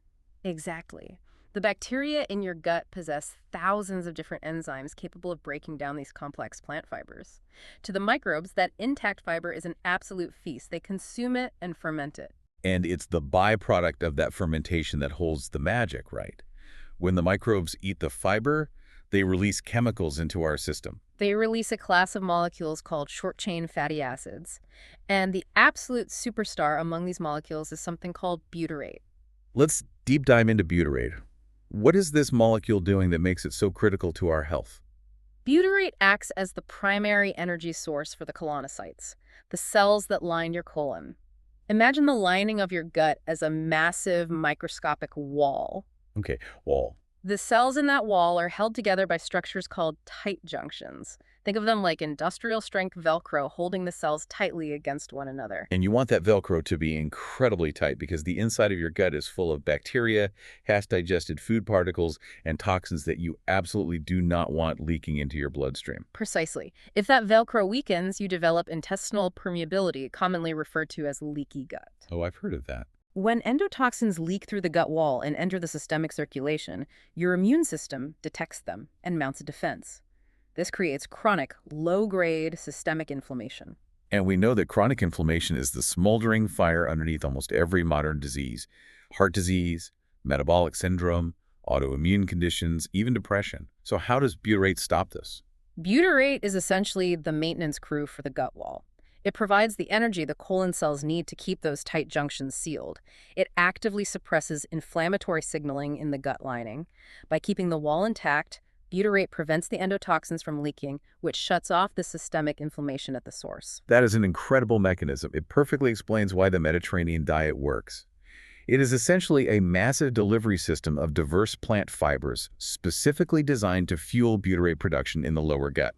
Exactly. The bacteria in your gut possess thousands of different enzymes capable of breaking down these complex plant fibers. To the microbes, that intact fiber is an absolute feast. They consume it and ferment it. And it's the byproduct of that fermentation that holds the magic, right? When the microbes eat the fiber, they release chemicals into our system. They release a class of molecules called short-chain fatty acids. And the absolute superstar among these molecules is something called butyrate. Let's deep dive into butyrate. What is this molecule doing that makes it so critical to our health? Butyrate acts as the primary energy source for the colonocytes, the cells that line your colon. Imagine the lining of your gut as a massive microscopic wall. Okay, wall. The cells in that wall are held together by structures called tight junctions. Think of them like industrial-strength Velcro holding the cells tightly against one another. And you want that Velcro to be incredibly tight because the inside of your gut is full of bacteria, half-digested food particles, and toxins that you absolutely do not want leaking into your bloodstream. Precisely. If that Velcro weakens, you develop intestinal permeability, commonly referred to as leaky gut. Oh, I've heard of that. When endotoxins leak through the gut wall and enter the systemic circulation, your immune system detects them and mounts a defense. This creates chronic, low-grade systemic inflammation. And we know that chronic inflammation is the smoldering fire underneath almost every modern disease. Heart disease, metabolic syndrome, autoimmune conditions, even depression. So how does butyrate stop this? Butyrate is essentially the maintenance crew for the gut wall. It provides the energy the colon cells need to keep those tight junctions sealed. It actively suppresses inflammatory signaling in the gut lining. By keeping the wall intact, butyrate prevents the endotoxins from leaking, which shuts off the systemic inflammation at the source. That is an incredible mechanism. It perfectly explains why the Mediterranean diet works. It is essentially a massive delivery system of diverse plant fibers specifically designed to fuel butyrate production in the lower gut.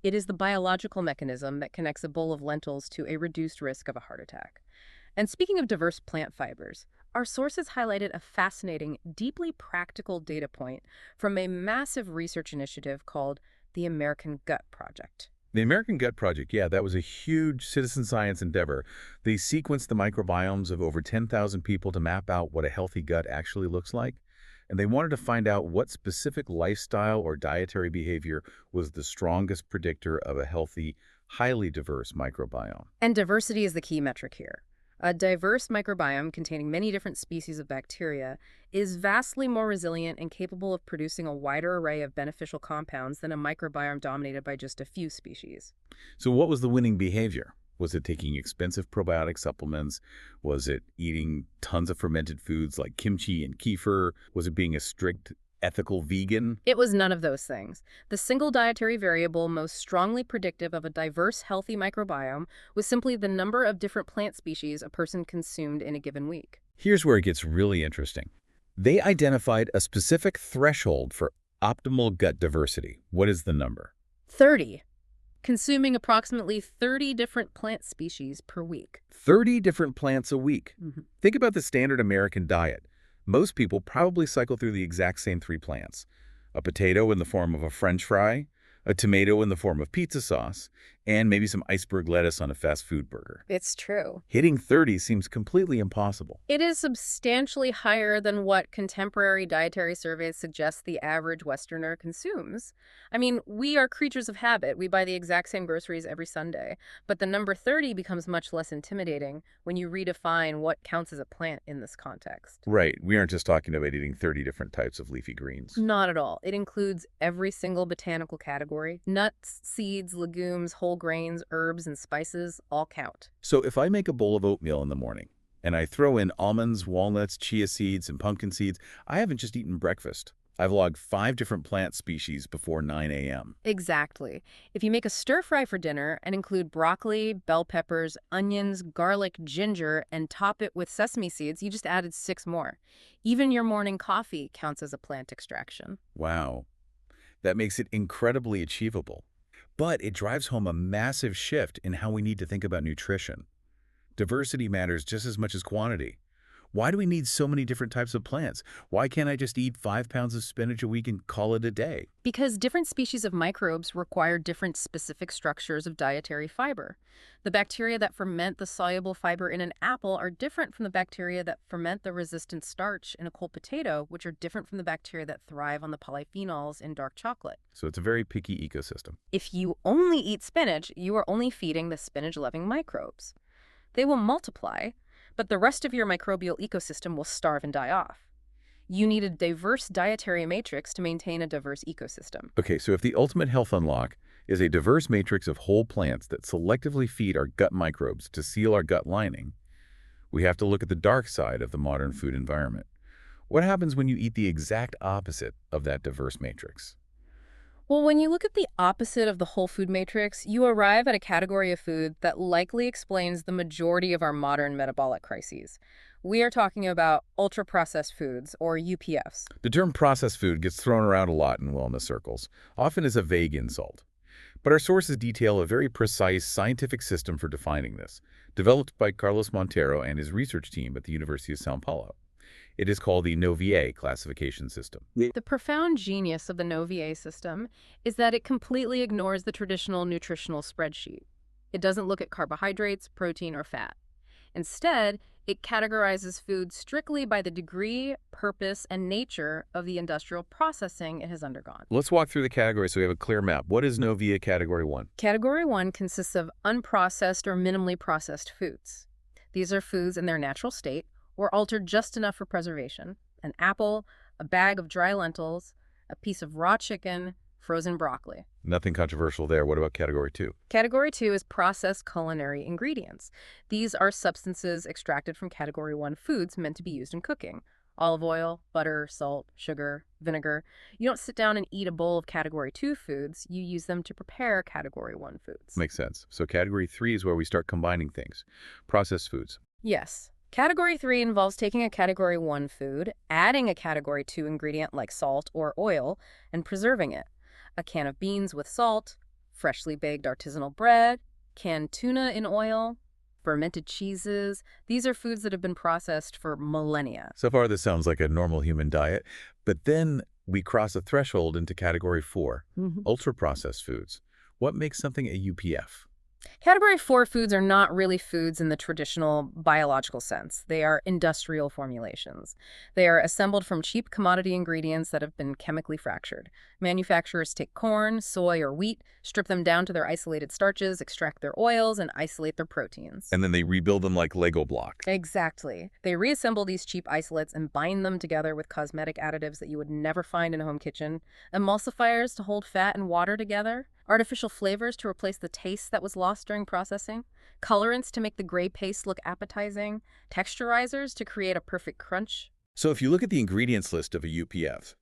It is the biological mechanism that connects a bowl of lentils to a reduced risk of a heart attack. And speaking of diverse plant fibers, our sources highlighted a fascinating, deeply practical data point from a massive research initiative called the American Gut Project. The American Gut Project, yeah, that was a huge citizen science endeavor. They sequenced the microbiomes of over 10,000 people to map out what a healthy gut actually looks like. And they wanted to find out what specific lifestyle or dietary behavior was the strongest predictor of a healthy, highly diverse microbiome. And diversity is the key metric here. A diverse microbiome containing many different species of bacteria is vastly more resilient and capable of producing a wider array of beneficial compounds than a microbiome dominated by just a few species. So what was the winning behavior? Was it taking expensive probiotic supplements? Was it eating tons of fermented foods like kimchi and kefir? Was it being a strict ethical vegan? It was none of those things. The single dietary variable most strongly predictive of a diverse, healthy microbiome was simply the number of different plant species a person consumed in a given week. Here's where it gets really interesting. They identified a specific threshold for optimal gut diversity. What is the number? 30. Consuming approximately 30 different plant species per week. 30 different plants a week. Think about the standard American diet. Most people probably cycle through the exact same 3 plants. A potato in the form of a French fry, a tomato in the form of pizza sauce, and maybe some iceberg lettuce on a fast food burger. It's true. Hitting 30 seems completely impossible. It is substantially higher than what contemporary dietary surveys suggest the average Westerner consumes. I mean, we are creatures of habit. We buy the exact same groceries every Sunday. But the number 30 becomes much less intimidating when you redefine what counts as a plant in this context. Right. We aren't just talking about eating 30 different types of leafy greens. Not at all. It includes every single botanical category. Nuts, seeds, legumes, whole grains, herbs, and spices all count. So if I make a bowl of oatmeal in the morning, and I throw in almonds, walnuts, chia seeds, and pumpkin seeds, I haven't just eaten breakfast. I've logged 5 different plant species before 9 a.m. Exactly. If you make a stir fry for dinner and include broccoli, bell peppers, onions, garlic, ginger, and top it with sesame seeds, you just added 6 more. Even your morning coffee counts as a plant extraction. Wow. That makes it incredibly achievable. But it drives home a massive shift in how we need to think about nutrition. Diversity matters just as much as quantity. Why do we need so many different types of plants? Why can't I just eat 5 pounds of spinach a week and call it a day? Because different species of microbes require different specific structures of dietary fiber. The bacteria that ferment the soluble fiber in an apple are different from the bacteria that ferment the resistant starch in a cold potato, which are different from the bacteria that thrive on the polyphenols in dark chocolate. So it's a very picky ecosystem. If you only eat spinach, you are only feeding the spinach-loving microbes. They will multiply, but the rest of your microbial ecosystem will starve and die off. You need a diverse dietary matrix to maintain a diverse ecosystem. Okay, so if the ultimate health unlock is a diverse matrix of whole plants that selectively feed our gut microbes to seal our gut lining, we have to look at the dark side of the modern food environment. What happens when you eat the exact opposite of that diverse matrix? Well, when you look at the opposite of the whole food matrix, you arrive at a category of food that likely explains the majority of our modern metabolic crises. We are talking about ultra-processed foods, or UPFs. The term processed food gets thrown around a lot in wellness circles, often as a vague insult. But our sources detail a very precise scientific system for defining this, developed by Carlos Montero and his research team at the University of São Paulo. It is called the NOVA classification system. The profound genius of the NOVA system is that it completely ignores the traditional nutritional spreadsheet. It doesn't look at carbohydrates, protein, or fat. Instead, it categorizes food strictly by the degree, purpose, and nature of the industrial processing it has undergone. Let's walk through the categories so we have a clear map. What is NOVA Category 1? Category 1 consists of unprocessed or minimally processed foods. These are foods in their natural state or altered just enough for preservation. An apple, a bag of dry lentils, a piece of raw chicken, frozen broccoli. Nothing controversial there. What about Category 2? Category 2 is processed culinary ingredients. These are substances extracted from Category 1 foods meant to be used in cooking. Olive oil, butter, salt, sugar, vinegar. You don't sit down and eat a bowl of Category 2 foods. You use them to prepare Category 1 foods. Makes sense. So Category 3 is where we start combining things. Processed foods. Yes. Category 3 involves taking a Category 1 food, adding a Category 2 ingredient like salt or oil, and preserving it. A can of beans with salt, freshly baked artisanal bread, canned tuna in oil, fermented cheeses. These are foods that have been processed for millennia. So far, this sounds like a normal human diet. But then We cross a threshold into Category 4, Mhm. ultra-processed foods. What makes something a UPF? Category 4 foods are not really foods in the traditional biological sense. They are industrial formulations. They are assembled from cheap commodity ingredients that have been chemically fractured. Manufacturers take corn, soy, or wheat, strip them down to their isolated starches, extract their oils, and isolate their proteins. And then they rebuild them like Lego blocks. Exactly. They reassemble these cheap isolates and bind them together with cosmetic additives that you would never find in a home kitchen, emulsifiers to hold fat and water together, artificial flavors to replace the taste that was lost during processing, colorants to make the gray paste look appetizing, texturizers to create a perfect crunch. So if you look at the ingredients list of a UPF,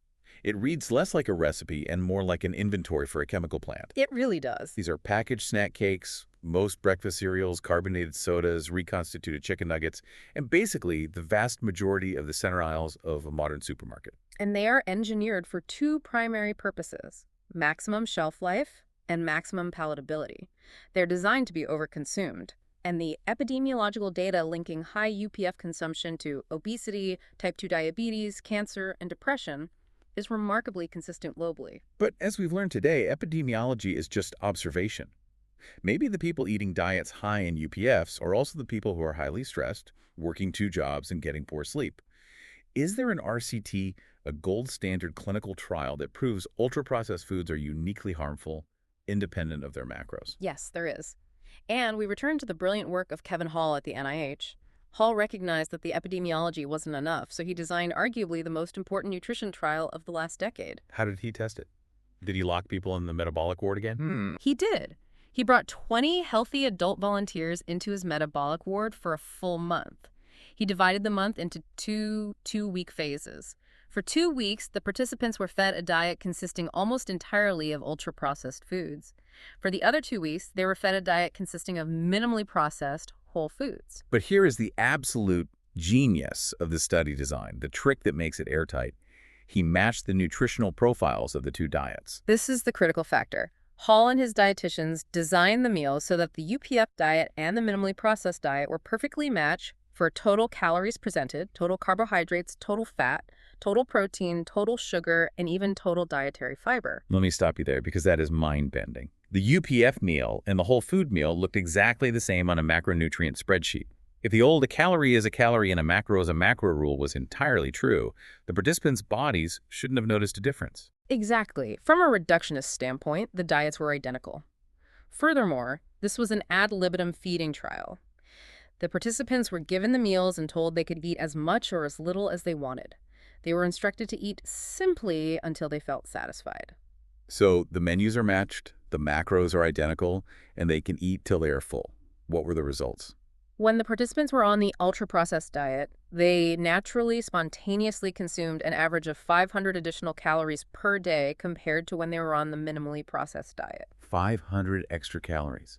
it reads less like a recipe and more like an inventory for a chemical plant. It really does. These are packaged snack cakes, most breakfast cereals, carbonated sodas, reconstituted chicken nuggets, and basically the vast majority of the center aisles of a modern supermarket. And they are engineered for two primary purposes: maximum shelf life and maximum palatability. They're designed to be overconsumed. And the epidemiological data linking high UPF consumption to obesity, type 2 diabetes, cancer, and depression is remarkably consistent globally. But as we've learned today, epidemiology is just observation. Maybe the people eating diets high in UPFs are also the people who are highly stressed, working 2 jobs, and getting poor sleep. Is there an RCT, a gold standard clinical trial that proves ultra-processed foods are uniquely harmful, independent of their macros? Yes, there is. And we return to the brilliant work of Kevin Hall at the NIH. Hall recognized that the epidemiology wasn't enough, so he designed arguably the most important nutrition trial of the last decade. How did he test it? Did he lock people in the metabolic ward again? He did. He brought 20 healthy adult volunteers into his metabolic ward for a full month. He divided the month into two 2-week phases. For 2 weeks, the participants were fed a diet consisting almost entirely of ultra-processed foods. For the other 2 weeks, they were fed a diet consisting of minimally processed whole foods. But here is the absolute genius of the study design, the trick that makes it airtight. He matched the nutritional profiles of the 2 diets. This is the critical factor. Hall and his dietitians designed the meals so that the UPF diet and the minimally processed diet were perfectly matched for total calories presented, total carbohydrates, total fat, total protein, total sugar, and even total dietary fiber. Let me stop you there because that is mind-bending. The UPF meal and the whole food meal looked exactly the same on a macronutrient spreadsheet. If the old "a calorie is a calorie and a macro is a macro" rule was entirely true, the participants' bodies shouldn't have noticed a difference. Exactly. From a reductionist standpoint, the diets were identical. Furthermore, this was an ad libitum feeding trial. The participants were given the meals and told they could eat as much or as little as they wanted. They were instructed to eat simply until they felt satisfied. So the menus are matched, the macros are identical, and they can eat till they are full. What were the results? When the participants were on the ultra-processed diet, they naturally, spontaneously consumed an average of 500 additional calories per day compared to when they were on the minimally processed diet. 500 extra calories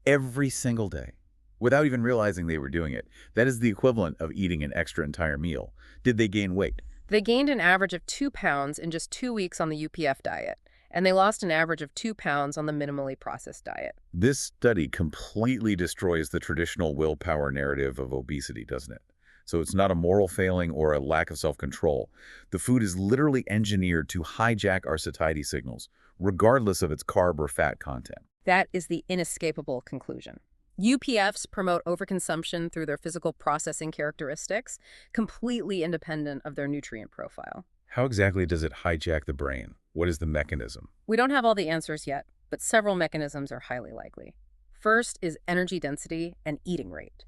every single day, without even realizing they were doing it. That is the equivalent of eating an extra entire meal. Did they gain weight? They gained an average of 2 pounds in just 2 weeks on the UPF diet, and they lost an average of 2 pounds on the minimally processed diet. This study completely destroys the traditional willpower narrative of obesity, doesn't it? So it's not a moral failing or a lack of self-control. The food is literally engineered to hijack our satiety signals, regardless of its carb or fat content. That is the inescapable conclusion. UPFs promote overconsumption through their physical processing characteristics, completely independent of their nutrient profile. How exactly does it hijack the brain? What is the mechanism? We don't have all the answers yet, but several mechanisms are highly likely. First is energy density and eating rate.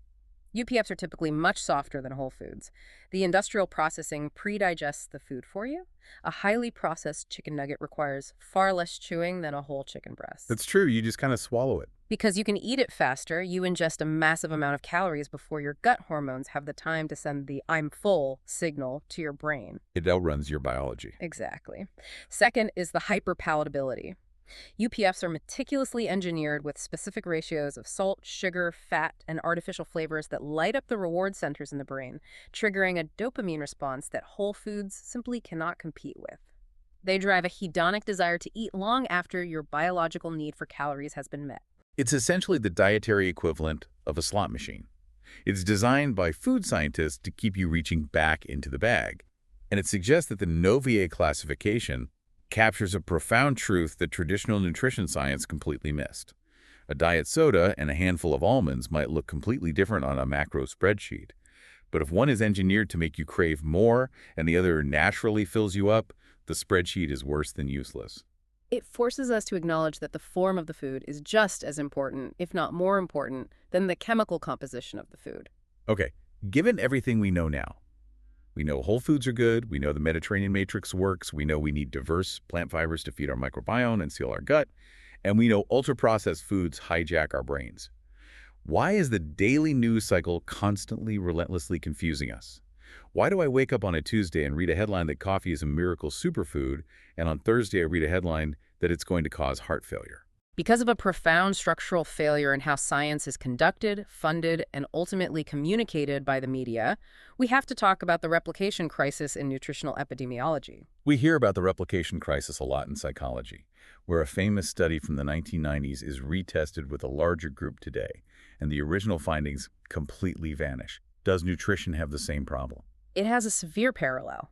UPFs are typically much softer than whole foods. The industrial processing pre-digests the food for you. A highly processed chicken nugget requires far less chewing than a whole chicken breast. That's true. You just kind of swallow it. Because you can eat it faster, you ingest a massive amount of calories before your gut hormones have the time to send the "I'm full" signal to your brain. It outruns your biology. Exactly. Second is the hyperpalatability. UPFs are meticulously engineered with specific ratios of salt, sugar, fat, and artificial flavors that light up the reward centers in the brain, triggering a dopamine response that whole foods simply cannot compete with. They drive a hedonic desire to eat long after your biological need for calories has been met. It's essentially the dietary equivalent of a slot machine. It's designed by food scientists to keep you reaching back into the bag. And it suggests that the Novier classification captures a profound truth that traditional nutrition science completely missed. A diet soda and a handful of almonds might look completely different on a macro spreadsheet. But if one is engineered to make you crave more and the other naturally fills you up, the spreadsheet is worse than useless. It forces us to acknowledge that the form of the food is just as important, if not more important, than the chemical composition of the food. Okay, given everything we know now, we know whole foods are good, we know the Mediterranean matrix works, we know we need diverse plant fibers to feed our microbiome and seal our gut, and we know ultra-processed foods hijack our brains. Why is the daily news cycle constantly, relentlessly confusing us? Why do I wake up on a Tuesday and read a headline that coffee is a miracle superfood, and on Thursday I read a headline that it's going to cause heart failure? Because of a profound structural failure in how science is conducted, funded, and ultimately communicated by the media, we have to talk about the replication crisis in nutritional epidemiology. We hear about the replication crisis a lot in psychology, where a famous study from the 1990s is retested with a larger group today, and the original findings completely vanish. Does nutrition have the same problem? It has a severe parallel.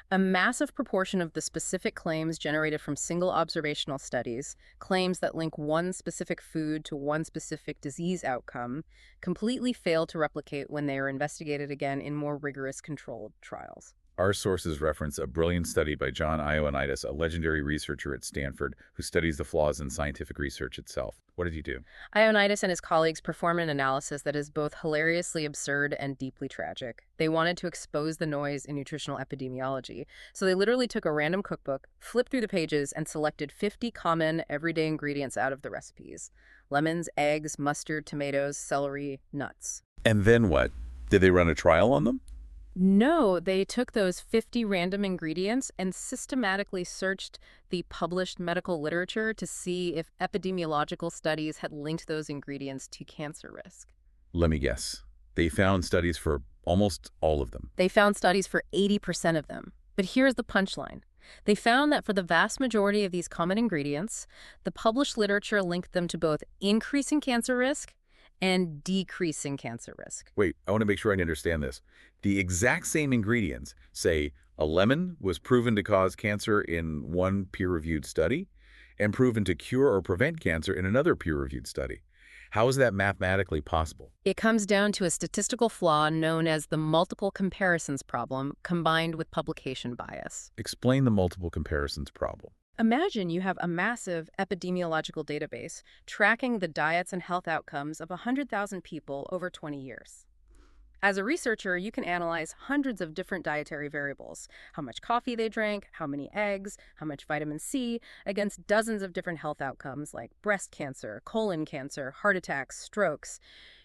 A massive proportion of the specific claims generated from single observational studies, claims that link one specific food to one specific disease outcome, completely fail to replicate when they are investigated again in more rigorous controlled trials. Our sources reference a brilliant study by John Ioannidis, a legendary researcher at Stanford who studies the flaws in scientific research itself. What did he do? Ioannidis and his colleagues performed an analysis that is both hilariously absurd and deeply tragic. They wanted to expose the noise in nutritional epidemiology, so they literally took a random cookbook, flipped through the pages, and selected 50 common, everyday ingredients out of the recipes. Lemons, eggs, mustard, tomatoes, celery, nuts. And then what? Did they run a trial on them? No, they took those 50 random ingredients and systematically searched the published medical literature to see if epidemiological studies had linked those ingredients to cancer risk. Let me guess. They found studies for almost all of them. They found studies for 80% of them. But here's the punchline. They found that for the vast majority of these common ingredients, the published literature linked them to both increasing cancer risk and decreasing cancer risk. Wait, I want to make sure I understand this. The exact same ingredients, say a lemon was proven to cause cancer in one peer-reviewed study and proven to cure or prevent cancer in another peer-reviewed study. How is that mathematically possible? It comes down to a statistical flaw known as the multiple comparisons problem combined with publication bias. Explain the multiple comparisons problem. Imagine you have a massive epidemiological database tracking the diets and health outcomes of 100,000 people over 20 years. As a researcher, you can analyze hundreds of different dietary variables, how much coffee they drank, how many eggs, how much vitamin C, against dozens of different health outcomes like breast cancer, colon cancer, heart attacks, strokes.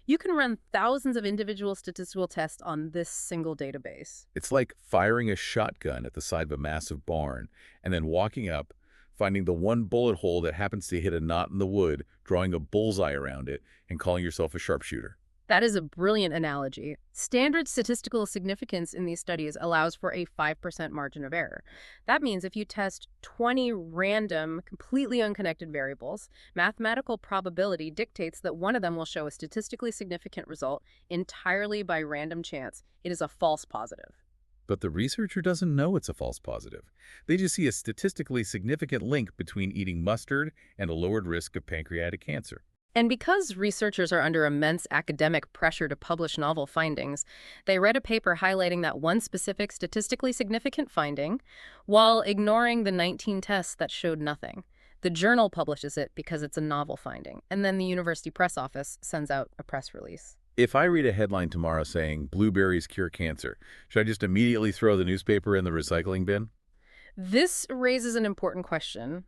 You can run thousands of individual statistical tests on this single database. It's like firing a shotgun at the side of a massive barn and then walking up, finding the one bullet hole that happens to hit a knot in the wood, drawing a bullseye around it, and calling yourself a sharpshooter. That is a brilliant analogy. Standard statistical significance in these studies allows for a 5% margin of error. That means if you test 20 random, completely unconnected variables, mathematical probability dictates that one of them will show a statistically significant result entirely by random chance. It is a false positive. But the researcher doesn't know it's a false positive. They just see a statistically significant link between eating mustard and a lowered risk of pancreatic cancer. And because researchers are under immense academic pressure to publish novel findings, they read a paper highlighting that one specific statistically significant finding while ignoring the 19 tests that showed nothing. The journal publishes it because it's a novel finding, and then the university press office sends out a press release. If I read a headline tomorrow saying blueberries cure cancer, should I just immediately throw the newspaper in the recycling bin? This raises an important question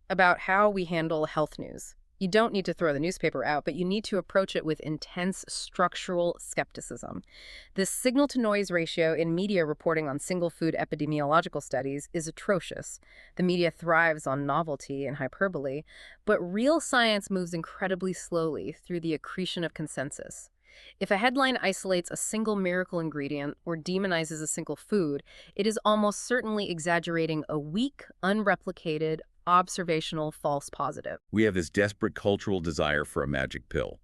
about how we handle health news. You don't need to throw the newspaper out, but you need to approach it with intense structural skepticism. This signal-to-noise ratio in media reporting on single-food epidemiological studies is atrocious. The media thrives on novelty and hyperbole, but real science moves incredibly slowly through the accretion of consensus. If a headline isolates a single miracle ingredient or demonizes a single food, it is almost certainly exaggerating a weak, unreplicated, observational false positive. We have this desperate cultural desire for a magic pill.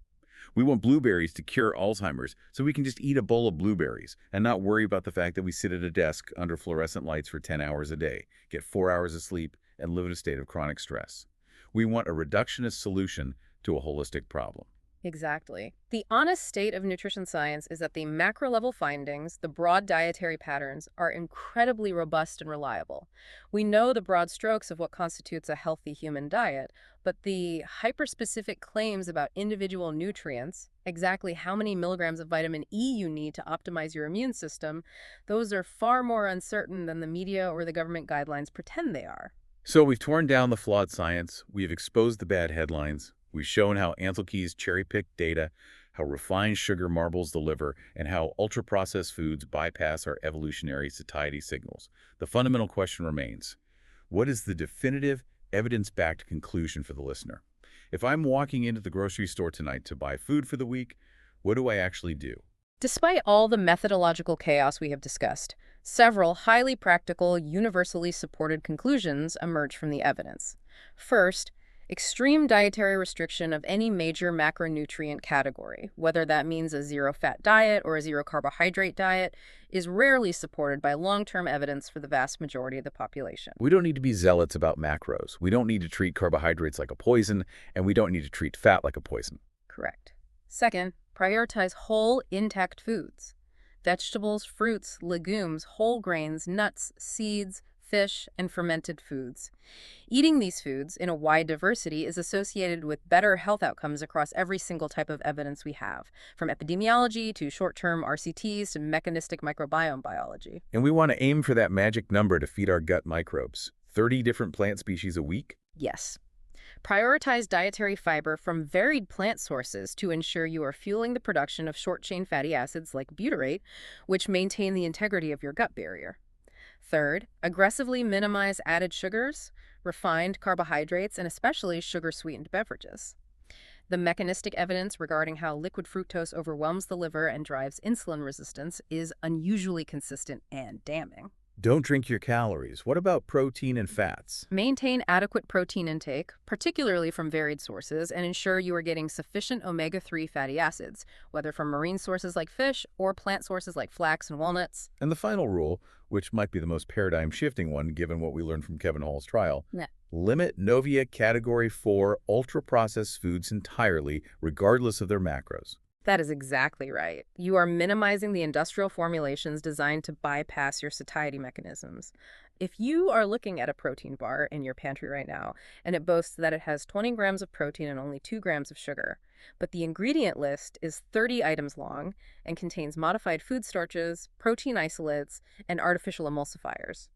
We want blueberries to cure Alzheimer's, so we can just eat a bowl of blueberries and not worry about the fact that we sit at a desk under fluorescent lights for 10 hours a day, get 4 hours of sleep, and live in a state of chronic stress. We want a reductionist solution to a holistic problem. Exactly. The honest state of nutrition science is that the macro-level findings, the broad dietary patterns, are incredibly robust and reliable. We know the broad strokes of what constitutes a healthy human diet, but the hyper-specific claims about individual nutrients, exactly how many milligrams of vitamin E you need to optimize your immune system, those are far more uncertain than the media or the government guidelines pretend they are. So we've torn down the flawed science, we've exposed the bad headlines, we've shown how Anthilke's cherry-picked data, how refined sugar marbles the liver, and how ultra-processed foods bypass our evolutionary satiety signals. The fundamental question remains, what is the definitive, evidence-backed conclusion for the listener? If I'm walking into the grocery store tonight to buy food for the week, what do I actually do? Despite all the methodological chaos we have discussed, several highly practical, universally supported conclusions emerge from the evidence. First, extreme dietary restriction of any major macronutrient category, whether that means a zero-fat diet or a zero-carbohydrate diet, is rarely supported by long-term evidence for the vast majority of the population. We don't need to be zealots about macros. We don't need to treat carbohydrates like a poison, and we don't need to treat fat like a poison. Correct. Second, prioritize whole, intact foods. Vegetables, fruits, legumes, whole grains, nuts, seeds, fish, and fermented foods. Eating these foods in a wide diversity is associated with better health outcomes across every single type of evidence we have, from epidemiology to short-term RCTs to mechanistic microbiome biology. And we want to aim for that magic number to feed our gut microbes. 30 different plant species a week? Yes. Prioritize dietary fiber from varied plant sources to ensure you are fueling the production of short-chain fatty acids like butyrate, which maintain the integrity of your gut barrier. Third, aggressively minimize added sugars, refined carbohydrates, and especially sugar-sweetened beverages. The mechanistic evidence regarding how liquid fructose overwhelms the liver and drives insulin resistance is unusually consistent and damning. Don't drink your calories. What about protein and fats? Maintain adequate protein intake, particularly from varied sources, and ensure you are getting sufficient omega-3 fatty acids, whether from marine sources like fish or plant sources like flax and walnuts. And the final rule, which might be the most paradigm-shifting one given what we learned from Kevin Hall's trial, limit Novia Category 4 ultra-processed foods entirely, regardless of their macros. That is exactly right. You are minimizing the industrial formulations designed to bypass your satiety mechanisms. If you are looking at a protein bar in your pantry right now, and it boasts that it has 20 grams of protein and only 2 grams of sugar, but the ingredient list is 30 items long and contains modified food starches, protein isolates, and artificial emulsifiers,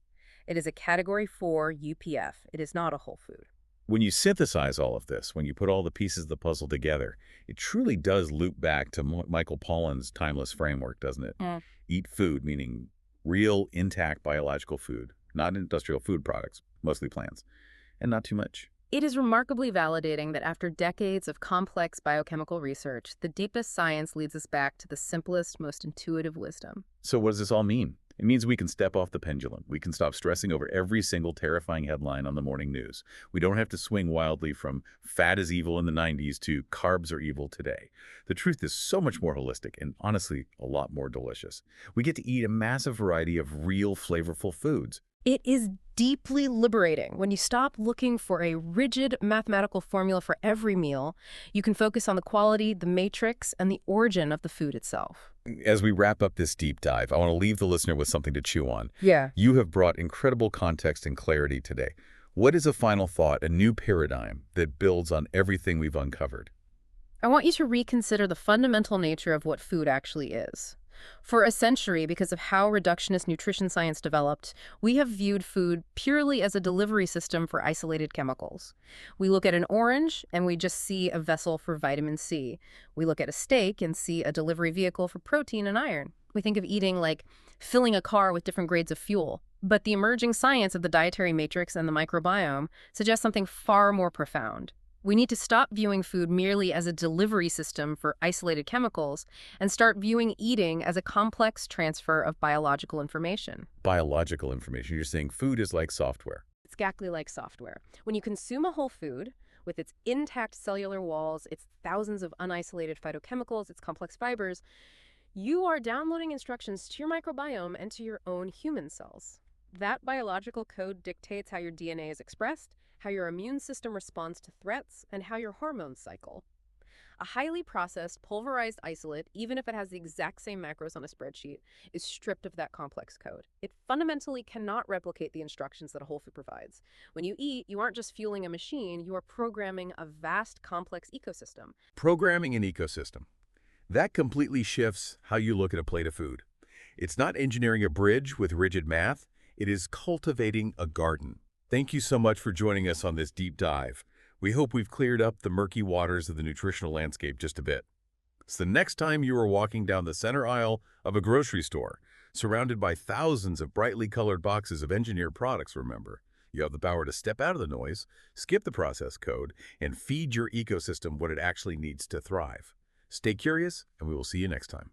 it is a Category 4 UPF. It is not a whole food. When you synthesize all of this, when you put all the pieces of the puzzle together, it truly does loop back to Michael Pollan's timeless framework, doesn't it? Eat food, meaning real, intact biological food, not industrial food products, mostly plants, and not too much. It is remarkably validating that after decades of complex biochemical research, the deepest science leads us back to the simplest, most intuitive wisdom. So what does this all mean? It means we can step off the pendulum. We can stop stressing over every single terrifying headline on the morning news. We don't have to swing wildly from fat is evil in the 90s to carbs are evil today. The truth is so much more holistic and honestly a lot more delicious. We get to eat a massive variety of real flavorful foods. It is deeply liberating. When you stop looking for a rigid mathematical formula for every meal, you can focus on the quality, the matrix, and the origin of the food itself. As we wrap up this deep dive, I want to leave the listener with something to chew on. Yeah. You have brought incredible context and clarity today. What is a final thought, a new paradigm that builds on everything we've uncovered? I want you to reconsider the fundamental nature of what food actually is. For a century, because of how reductionist nutrition science developed, we have viewed food purely as a delivery system for isolated chemicals. We look at an orange and we just see a vessel for vitamin C. We look at a steak and see a delivery vehicle for protein and iron. We think of eating like filling a car with different grades of fuel. But the emerging science of the dietary matrix and the microbiome suggests something far more profound. We need to stop viewing food merely as a delivery system for isolated chemicals and start viewing eating as a complex transfer of biological information. Biological information. You're saying food is like software. Exactly like software. When you consume a whole food, with its intact cellular walls, its thousands of unisolated phytochemicals, its complex fibers, you are downloading instructions to your microbiome and to your own human cells. That biological code dictates how your DNA is expressed, how your immune system responds to threats, and how your hormones cycle. A highly processed, pulverized isolate, even if it has the exact same macros on a spreadsheet, is stripped of that complex code. It fundamentally cannot replicate the instructions that a whole food provides. When you eat, you aren't just fueling a machine, you are programming a vast, complex ecosystem. Programming an ecosystem. That completely shifts how you look at a plate of food. It's not engineering a bridge with rigid math. It is cultivating a garden. Thank you so much for joining us on this deep dive. We hope we've cleared up the murky waters of the nutritional landscape just a bit. So the next time you are walking down the center aisle of a grocery store, surrounded by thousands of brightly colored boxes of engineered products, remember, you have the power to step out of the noise, skip the process code, and feed your ecosystem what it actually needs to thrive. Stay curious, and we will see you next time.